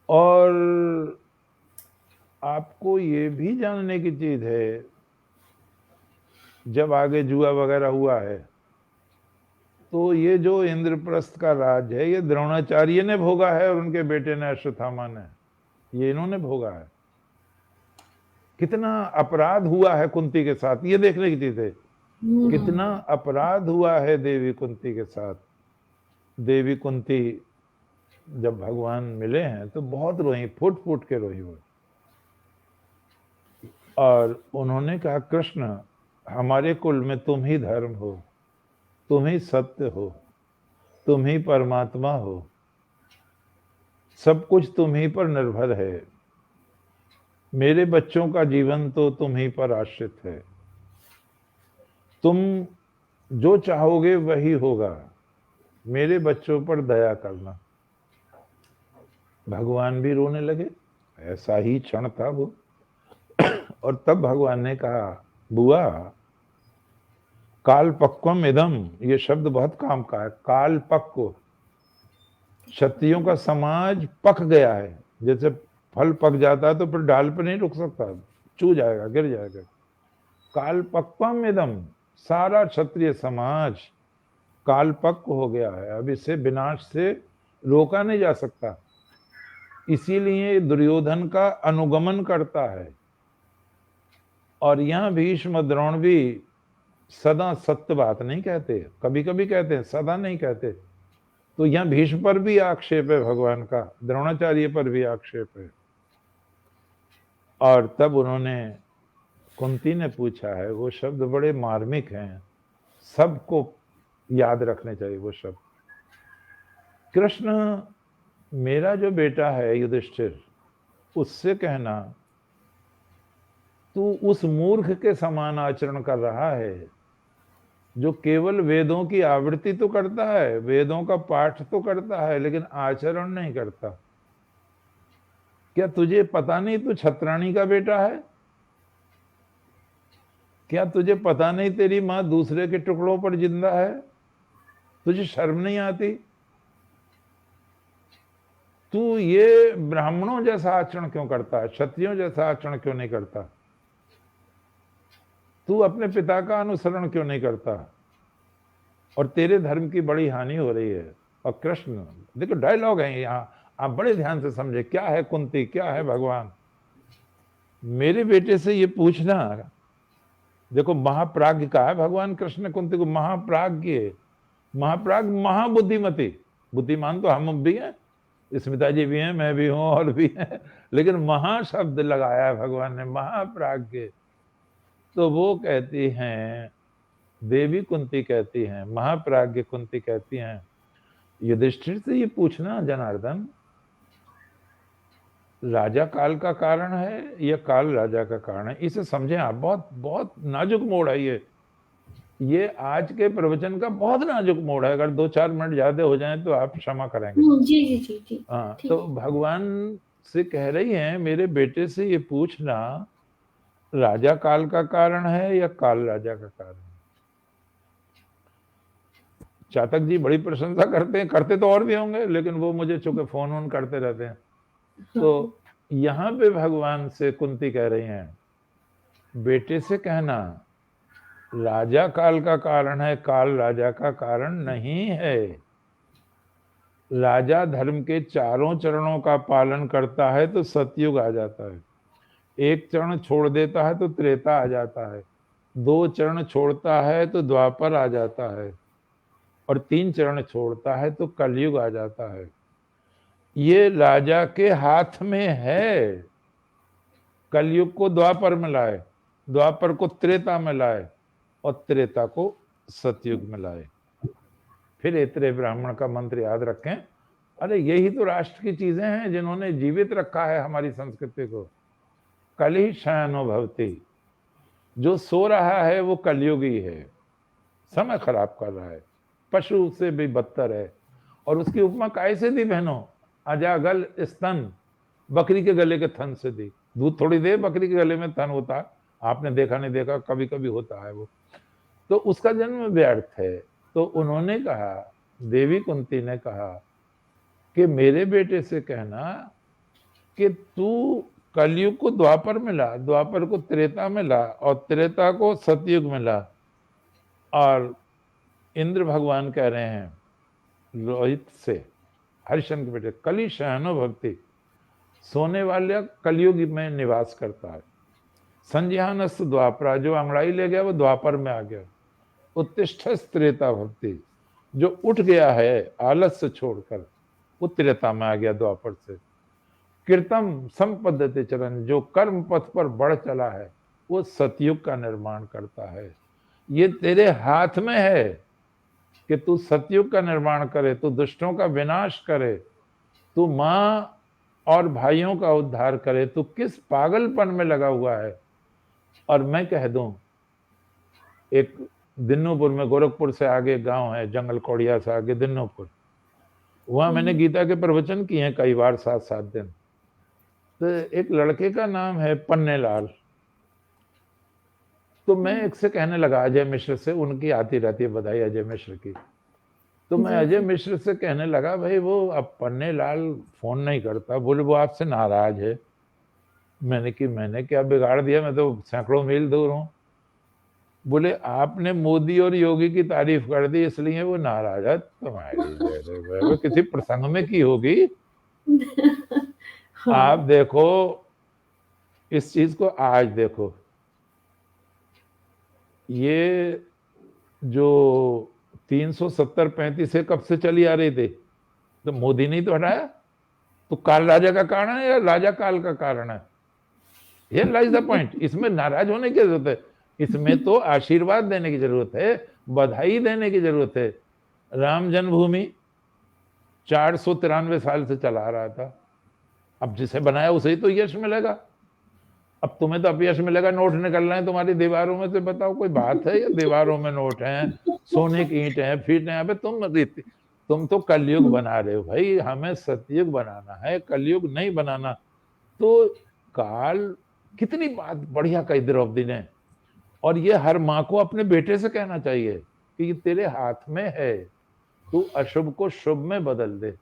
और आपको ये भी जानने की चीज है, जब आगे जुआ वगैरह हुआ है तो ये जो इंद्रप्रस्थ का राज है ये द्रोणाचार्य ने भोगा है और उनके बेटे ने अश्वत्थामा ने, ये इन्होंने भोगा है। कितना अपराध हुआ है कुंती के साथ, ये देखने की चीज है। कितना अपराध हुआ है देवी कुंती के साथ। देवी कुंती जब भगवान मिले हैं तो बहुत रोई, फुट फुट के रोई वो। और उन्होंने कहा, कृष्ण हमारे कुल में तुम ही धर्म हो, तुम ही सत्य हो, तुम ही परमात्मा हो, सब कुछ तुम ही पर निर्भर है। मेरे बच्चों का जीवन तो तुम ही पर आश्रित है। तुम जो चाहोगे वही होगा, मेरे बच्चों पर दया करना। भगवान भी रोने लगे, ऐसा ही क्षण था वो। और तब भगवान ने कहा, बुआ काल पक्वम इदम, ये शब्द बहुत काम का है। काल पक्व, क्षत्रियों का समाज पक गया है। जैसे फल पक जाता है तो फिर डाल पे नहीं रुक सकता, चू जाएगा, गिर जाएगा। काल पक्वम इदम, सारा क्षत्रिय समाज काल पक्व हो गया है, अब इसे विनाश से रोका नहीं जा सकता। इसीलिए दुर्योधन का अनुगमन करता है। और यहां भीष्म द्रोण भी सदा सत्य बात नहीं कहते, कभी कभी कहते हैं, सदा नहीं कहते। तो यहां भीष्म पर भी आक्षेप है भगवान का, द्रोणाचार्य पर भी आक्षेप है। और तब उन्होंने, कुंती ने पूछा है, वो शब्द बड़े मार्मिक हैं, सबको याद रखने चाहिए वो शब्द। कृष्ण मेरा जो बेटा है युधिष्ठिर, उससे कहना तू उस मूर्ख के समान आचरण कर रहा है जो केवल वेदों की आवृत्ति तो करता है, वेदों का पाठ तो करता है, लेकिन आचरण नहीं करता। क्या तुझे पता नहीं तू छत्राणी का बेटा है? क्या तुझे पता नहीं तेरी मां दूसरे के टुकड़ों पर जिंदा है? तुझे शर्म नहीं आती? तू ये ब्राह्मणों जैसा आचरण क्यों करता है, क्षत्रियों जैसा आचरण क्यों नहीं करता? तू अपने पिता का अनुसरण क्यों नहीं करता? और तेरे धर्म की बड़ी हानि हो रही है। और कृष्ण, देखो डायलॉग है यहाँ, आप बड़े ध्यान से समझे, क्या है कुंती, क्या है भगवान। मेरे बेटे से ये पूछना, देखो महाप्राज्ञ का है भगवान कृष्ण ने कुंती को, महाप्राज्ञ, महाप्राज्ञ, महाबुद्धिमती। बुद्धिमान तो हम भी हैं, स्मिता जी भी हैं, मैं भी हूं और भी हैं, लेकिन महा शब्द लगाया है भगवान ने, महाप्राज्ञ। तो वो कहती हैं, देवी कुंती कहती हैं, महाप्राज्ञ कुंती कहती हैं, युधिष्ठिर से ये पूछना जनार्दन, राजा काल का कारण है या काल राजा का कारण है? इसे समझें आप, बहुत बहुत नाजुक मोड़ है ये आज के प्रवचन का बहुत नाजुक मोड़ है। अगर 2-4 मिनट ज्यादा हो जाएं तो आप क्षमा करेंगे। जी जी जी जी। हाँ, तो भगवान से कह रही हैं, मेरे बेटे से ये पूछना, राजा काल का कारण है या काल राजा का कारण है? चातक जी बड़ी प्रशंसा करते हैं, करते तो और भी होंगे, लेकिन वो मुझे चूंकि फोन ऑन करते रहते हैं। तो यहाँ पे भगवान से कुंती कह रही हैं, बेटे से कहना राजा काल का कारण है, काल राजा का कारण नहीं है। राजा धर्म के चारों चरणों का पालन करता है तो सतयुग आ जाता है, एक चरण छोड़ देता है तो त्रेता आ जाता है, 2 चरण छोड़ता है तो द्वापर आ जाता है, और 3 चरण छोड़ता है तो कलयुग आ जाता है। ये राजा के हाथ में है। कलयुग को द्वापर में लाए, द्वापर को त्रेता में लाए, और त्रेता को सतयुग में लाए। फिर ऐतरेय ब्राह्मण का मंत्र याद रखें। अरे यही तो राष्ट्र की चीजें हैं जिन्होंने जीवित रखा है हमारी संस्कृति को। कल ही शयनो भवति, जो सो रहा है वो कलयुगी है, समय खराब कर रहा है, पशु से भी बदतर है। और उसकी उपमा कैसे दी बहनों, अजागल स्तन, बकरी के गले के थन से दी। दूध थोड़ी दे, बकरी के गले में थन होता है, आपने देखा नहीं देखा, कभी कभी होता है वो, तो उसका जन्म व्यर्थ है। तो उन्होंने कहा, देवी कुंती ने कहा कि मेरे बेटे से कहना कि तू कलयुग को द्वापर मिला, द्वापर को त्रेता मिला, और त्रेता को सतयुग मिला। और इंद्र भगवान कह रहे हैं रोहित से, हरिश्चंद्र के बेटे, कली शयनो भक्ति, सोने वाले कलयुग में निवास करता है। संज्ञानस्थ द्वापरा, जो अंगड़ाई ले गया वो द्वापर में आ गया। उत्तिष्ठस् त्रेता भक्ति, जो उठ गया है आलस से छोड़कर, वो त्रेता में आ गया द्वापर से। कीर्तम संपद्यते चरण, जो कर्म पथ पर बढ़ चला है वो सतयुग का निर्माण करता है। ये तेरे हाथ में है कि तू सतयुग का निर्माण करे, तू दुष्टों का विनाश करे, तू माँ और भाइयों का उद्धार करे। तू किस पागलपन में लगा हुआ है। और मैं कह दूं, एक दिन्नोपुर में, गोरखपुर से आगे गांव है, जंगल कोड़िया से आगे दिन्नोपुर, वहां मैंने गीता के प्रवचन किए हैं कई बार, 7-7 दिन। तो एक लड़के का नाम है पन्नेलाल। तो मैं एक से कहने लगा, अजय मिश्र से, उनकी आती रहती है बधाई अजय मिश्र की। तो मैं अजय मिश्र से कहने लगा, भाई वो अब पन्नेलाल फोन नहीं करता, बोले वो आपसे नाराज है। मैंने क्या बिगाड़ दिया, मैं तो सैकड़ों मील दूर हूँ। बोले आपने मोदी और योगी की तारीफ कर दी इसलिए वो नाराज है। तुम्हारी किसी प्रसंग में की होगी। हाँ। आप देखो इस चीज को, आज देखो ये जो 370-35 से कब से चली आ रही थी, तो मोदी ने तो हटाया। तो काल राजा का कारण है या राजा काल का कारण है? ये लाइज द पॉइंट। इसमें नाराज होने की जरूरत है, इसमें तो आशीर्वाद देने की जरूरत है, बधाई देने की जरूरत है। राम जन्मभूमि 493 साल से चला रहा था, अब जिसे बनाया उसे ही तो यश मिलेगा। अब तुम्हें तो अपयश मिलेगा, नोट निकल रहे हैं तुम्हारी दीवारों में से। बताओ कोई बात है? या दीवारों में नोट हैं, सोने की ईंट हैं, फीट हैं। अबे तुम तो कलयुग बना रहे हो भाई, हमें सतयुग बनाना है, कलयुग नहीं बनाना। तो काल, कितनी बात बढ़िया कही द्रौपदी ने। और ये हर माँ को अपने बेटे से कहना चाहिए कि ये तेरे हाथ में है, तू अशुभ को शुभ में बदल दे।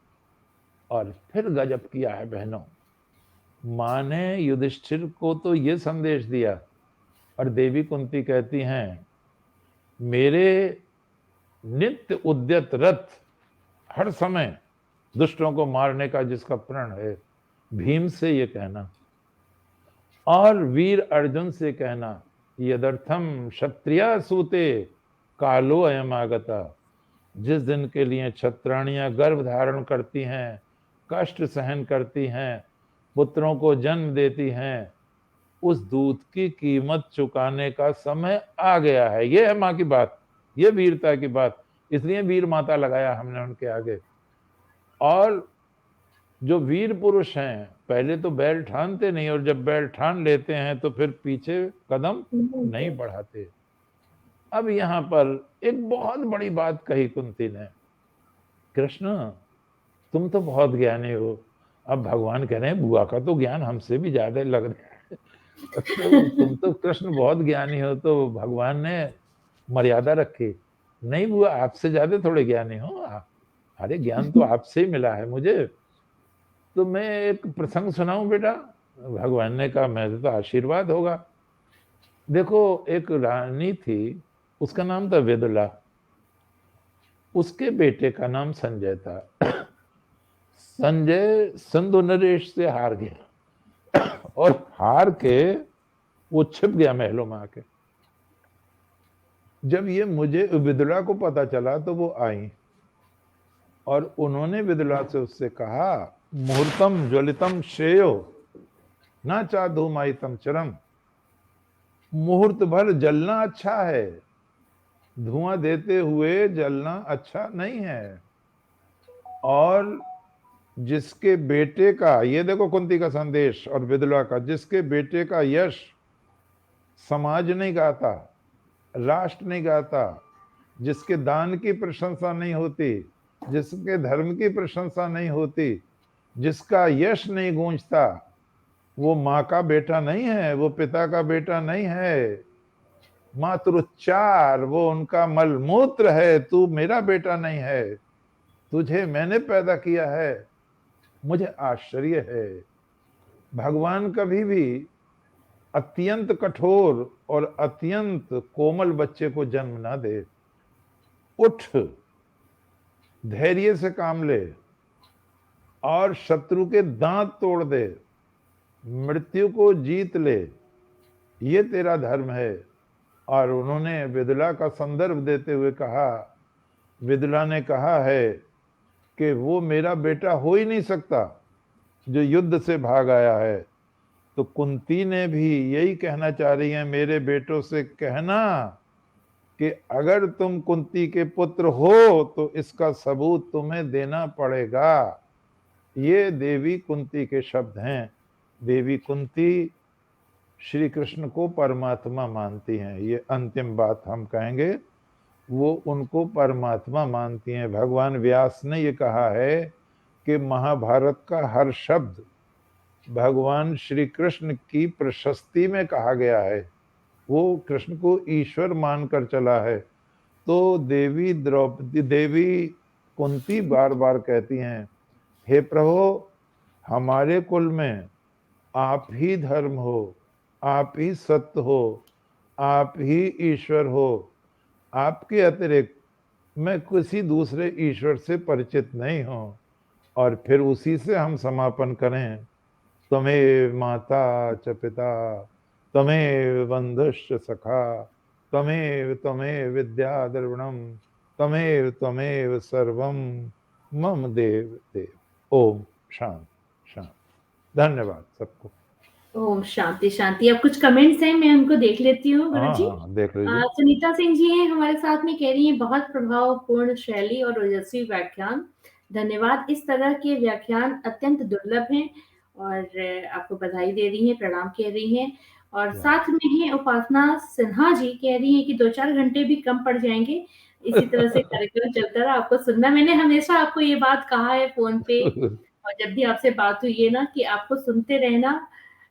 और फिर गजब किया है बहनों, माँ ने युधिष्ठिर को तो ये संदेश दिया, और देवी कुंती कहती हैं, मेरे नित्य उद्यत रथ, हर समय दुष्टों को मारने का जिसका प्रण है, भीम से ये कहना, और वीर अर्जुन से कहना, यदर्थम क्षत्रिया सूते कालो अयम आगता, जिस दिन के लिए क्षत्राणियां गर्भ धारण करती हैं, कष्ट सहन करती हैं, पुत्रों को जन्म देती हैं, उस दूध की कीमत चुकाने का समय आ गया है। ये है माँ की बात, ये वीरता की बात। इसलिए वीर माता लगाया हमने उनके आगे। और जो वीर पुरुष हैं, पहले तो बैल ठानते नहीं, और जब बैल ठान लेते हैं तो फिर पीछे कदम नहीं बढ़ाते। अब यहाँ पर एक बहुत बड़ी बात कही कुंती ने, कृष्ण तुम तो बहुत ज्ञानी हो। अब भगवान कह रहे हैं, बुआ का तो ज्ञान हमसे भी ज्यादा लग रहा है। तो तुम तो कृष्ण बहुत ज्ञानी हो। तो भगवान ने मर्यादा रखी, नहीं बुआ आपसे ज्यादा थोड़े ज्ञानी हो, अरे ज्ञान तो आपसे ही मिला है मुझे। तो मैं एक प्रसंग सुनाऊं बेटा? भगवान ने कहा, मैं तो आशीर्वाद होगा। देखो एक रानी थी, उसका नाम था वेदुला, उसके बेटे का नाम संजय था। संजय सिंधु नरेश से हार गया, और हार के वो छिप गया महलों में आके। जब ये मुझे विदुला को पता चला तो वो आई, और उन्होंने विदुला से उससे कहा, मुहूर्तम ज्वलितम श्रेयो ना चाधुमायितम चरम, मुहूर्त भर जलना अच्छा है, धुआं देते हुए जलना अच्छा नहीं है। और जिसके बेटे का, ये देखो कुंती का संदेश और विदुला का, जिसके बेटे का यश समाज नहीं गाता, राष्ट्र नहीं गाता, जिसके दान की प्रशंसा नहीं होती, जिसके धर्म की प्रशंसा नहीं होती, जिसका यश नहीं गूंजता, वो माँ का बेटा नहीं है, वो पिता का बेटा नहीं है। मातृचार वो उनका मलमूत्र है। तू मेरा बेटा नहीं है, तुझे मैंने पैदा किया है। मुझे आश्चर्य है भगवान कभी भी अत्यंत कठोर और अत्यंत कोमल बच्चे को जन्म ना दे। उठ, धैर्य से काम ले और शत्रु के दांत तोड़ दे, मृत्यु को जीत ले, ये तेरा धर्म है। और उन्होंने विदुला का संदर्भ देते हुए कहा, विदुला ने कहा है कि वो मेरा बेटा हो ही नहीं सकता जो युद्ध से भाग आया है। तो कुंती ने भी यही कहना चाह रही है, मेरे बेटों से कहना कि अगर तुम कुंती के पुत्र हो तो इसका सबूत तुम्हें देना पड़ेगा। ये देवी कुंती के शब्द हैं। देवी कुंती श्री कृष्ण को परमात्मा मानती हैं, ये अंतिम बात हम कहेंगे, वो उनको परमात्मा मानती हैं। भगवान व्यास ने ये कहा है कि महाभारत का हर शब्द भगवान श्री कृष्ण की प्रशस्ति में कहा गया है, वो कृष्ण को ईश्वर मानकर चला है। तो देवी द्रौपदी, देवी कुंती बार बार कहती हैं, हे प्रभु, हमारे कुल में आप ही धर्म हो, आप ही सत्य हो, आप ही ईश्वर हो, आपके अतिरिक्त मैं किसी दूसरे ईश्वर से परिचित नहीं हूं। और फिर उसी से हम समापन करें, त्वमेव माता च पिता, त्वमेव बंधुश्च सखा, त्वमेव त्वमेव विद्या द्रविणम, त्वमेव त्वमेव सर्वम मम देव देव। ओम शांति शांति। धन्यवाद सबको। ओम शांति शांति। अब कुछ कमेंट्स हैं, मैं उनको देख लेती हूँ गुरुजी। हाँ, देख लीजिए। सुनीता सिंह जी हैं हमारे साथ में, कह रही हैं बहुत प्रभावपूर्ण शैली और ओजस्वी व्याख्यान, धन्यवाद। इस तरह के व्याख्यान अत्यंत दुर्लभ हैं और आपको बधाई दे रही हैं, प्रणाम कह रही हैं। और साथ में है उपासना सिन्हा जी, कह रही हैं कि 2-4 घंटे भी कम पड़ जाएंगे, इसी तरह से कार्यक्रम चलता रहा, आपको सुनना। मैंने हमेशा आपको ये बात कहा है फोन पे और जब भी आपसे बात हुई है ना, कि आपको सुनते रहना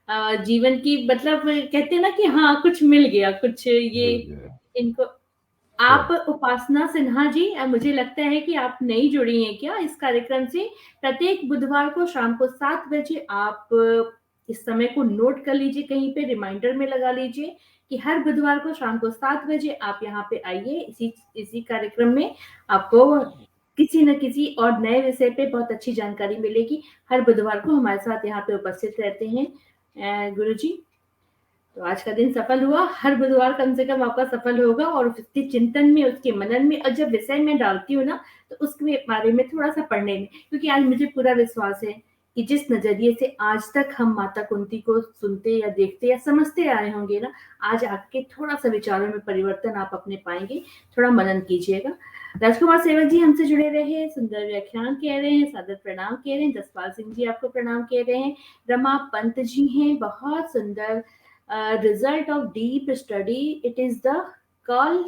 जीवन की, मतलब कहते हैं ना कि हाँ कुछ मिल गया, कुछ ये इनको। आप उपासना सिन्हा जी, मुझे लगता है कि आप नई जुड़ी हैं क्या इस कार्यक्रम से। प्रत्येक बुधवार को शाम को 7 बजे आप इस समय को नोट कर लीजिए, कहीं पे रिमाइंडर में लगा लीजिए कि हर बुधवार को शाम को 7 बजे आप यहाँ पे आइए। इसी कार्यक्रम में आपको किसी न किसी और नए विषय पे बहुत अच्छी जानकारी मिलेगी। हर बुधवार को हमारे साथ यहाँ पे उपस्थित रहते हैं गुरुजी। तो आज का दिन सफल हुआ, हर बुधवार कम से कम आपका सफल होगा और उसके चिंतन में, उसके मनन में, और जब विषय में डालती हूँ ना तो उसके बारे में थोड़ा सा पढ़ने में, क्योंकि आज मुझे पूरा विश्वास है कि जिस नजरिए से आज तक हम माता कुंती को सुनते या देखते या समझते आए होंगे ना, आज आपके थोड़ा सा विचारों में परिवर्तन आप अपने पाएंगे। थोड़ा मनन कीजिएगा। राजकुमार सेवक जी हमसे जुड़े रहे, सुंदर व्याख्यान कह रहे हैं, सादर प्रणाम कह रहे हैं। जसपाल सिंह जी आपको प्रणाम कह रहे हैं। रमा पंत जी हैं, बहुत सुंदर। Result of deep study, it is the call,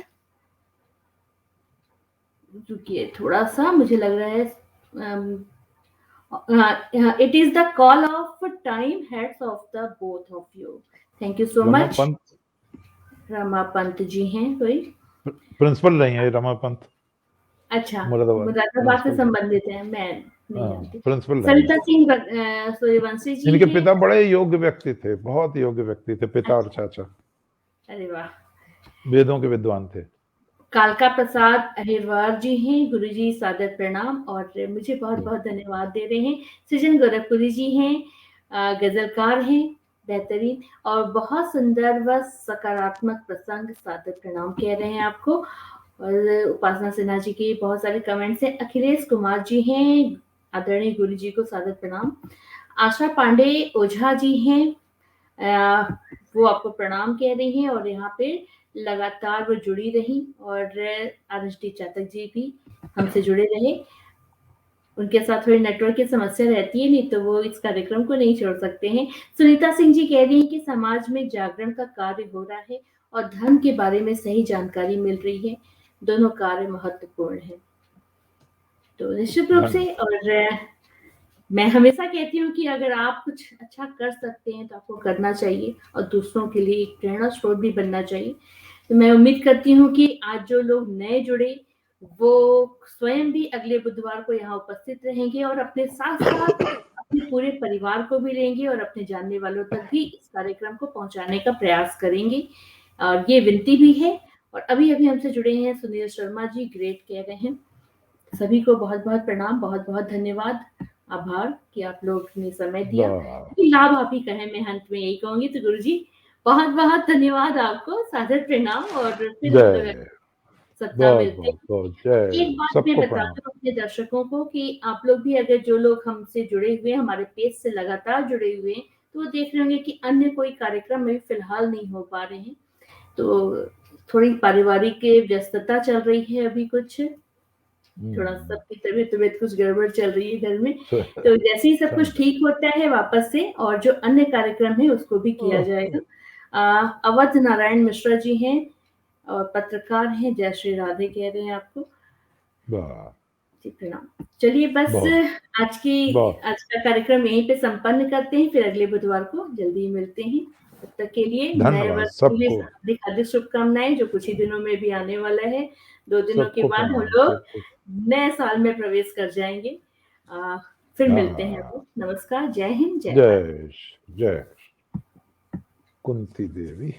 रुकिए थोड़ा सा, मुझे लग रहा है it is the call of time, heads of the both of you. Thank you so much. Rama Pant ji हैं, कोई प्रिंसिपल नहीं है रमा पंत। अच्छा, मुरादाबाद से संबंधित है, मैं नहीं जानती। प्रिंसिपल सरिता सिंह सूर्यवंशी जी, इनके पिता बड़े योग्य व्यक्ति थे, बहुत योग्य व्यक्ति थे, पिता और चाचा। अरे वाह, वेदों के विद्वान थे। कालका प्रसाद अहिरवार जी हैं, गुरुजी सादर प्रणाम और मुझे बहुत बहुत धन्यवाद दे रहे हैं। सृजन गोरखपुरी जी हैं, गजलकार हैं, बेहतरीन और बहुत सुंदर व सकारात्मक प्रसंग, सादर प्रणाम कह रहे हैं आपको। और उपासना सिन्हा जी के बहुत सारे कमेंट्स हैं। अखिलेश कुमार जी हैं, आदरणीय गुरु जी को सादर प्रणाम। आशा पांडे ओझा जी हैं, वो आपको प्रणाम कह रही हैं और यहाँ पे लगातार वो जुड़ी रही। और आरएसडी चातक जी भी हमसे जुड़े रहे, उनके साथ थोड़ी नेटवर्क की समस्या रहती है, नहीं तो वो इस कार्यक्रम को नहीं छोड़ सकते हैं। सुनीता सिंह जी कह रही हैं कि समाज में जागरण का कार्य हो रहा है और धर्म के बारे में सही जानकारी मिल रही है, दोनों कार्य महत्वपूर्ण है। तो निश्चित रूप से, और मैं हमेशा कहती हूँ कि अगर आप कुछ अच्छा कर सकते हैं तो आपको करना चाहिए और दूसरों के लिए एक प्रेरणा स्रोत भी बनना चाहिए। तो मैं उम्मीद करती हूँ कि आज जो लोग नए जुड़े वो स्वयं भी अगले बुधवार को यहाँ उपस्थित रहेंगे और अपने साथ साथ अपने पूरे परिवार को भी लेंगे और अपने जानने वालों तक भी इस कार्यक्रम को पहुँचाने का प्रयास करेंगे। ये विनती भी है। और अभी-अभी हमसे जुड़े हैं सुनील शर्मा जी, ग्रेट कह रहे हैं। सभी को बहुत-बहुत प्रणाम, बहुत-बहुत धन्यवाद, आभार कि आप लोग ने समय दिया। वाह! लाभ आप ही कहें, मैं अंत में यही कहूँगी। तो गुरुजी, बहुत-बहुत धन्यवाद आपको, सादर प्रणाम और फिर हम लोग जय। सप्ताह बहुत, मिलते बहुत, हैं। बहुत जय। एक बात मैं सबको बता प्रणाम। दूँ अपने दर्शकों को कि आप लोग भी अगर जो लोग हमसे जुड़े हुए हैं, हमारे पेज से लगातार जुड़े हुए हैं, तो वो देख रहे होंगे कि अन्य कोई कार्यक्रम में फिलहाल नहीं हो पा रहे हैं। तो थोड़ी पारिवारिक व्यस्तता चल रही है अभी कुछ। थोड़ा सबकी तबीयत कुछ गड़बड़ चल रही है घर में। तो जैसे ही सब कुछ समझा। ठीक होता है वापस से और जो अन्य कार्यक्रम है उसको भी किया जाएगा। अवध नारायण मिश्रा जी हैं और पत्रकार हैं, जय श्री राधे कह रहे हैं आपको। वाह! जी, प्रणाम। चलिए बस बहुत, बहुत आज का कार्यक्रम यहीं पे संपन्न करते हैं, फिर अगले बुधवार को जल्दी ही मिलते हैं। तब तक के लिए नए धन्यवाद वर्ष के लिए सबको, हार्दिक-हार्दिक शुभकामनाएँ, जो कुछ ही दिनों में भी आने वाला है। 2 दिनों के सबको बाद हम प्रणाम, लोग सबको। नए साल में प्रवेश कर जाएँगे। फिर मिलते हैं हाँ, अब। नमस्कार, जय हिंद, जय भारत। जय कुंती देवी।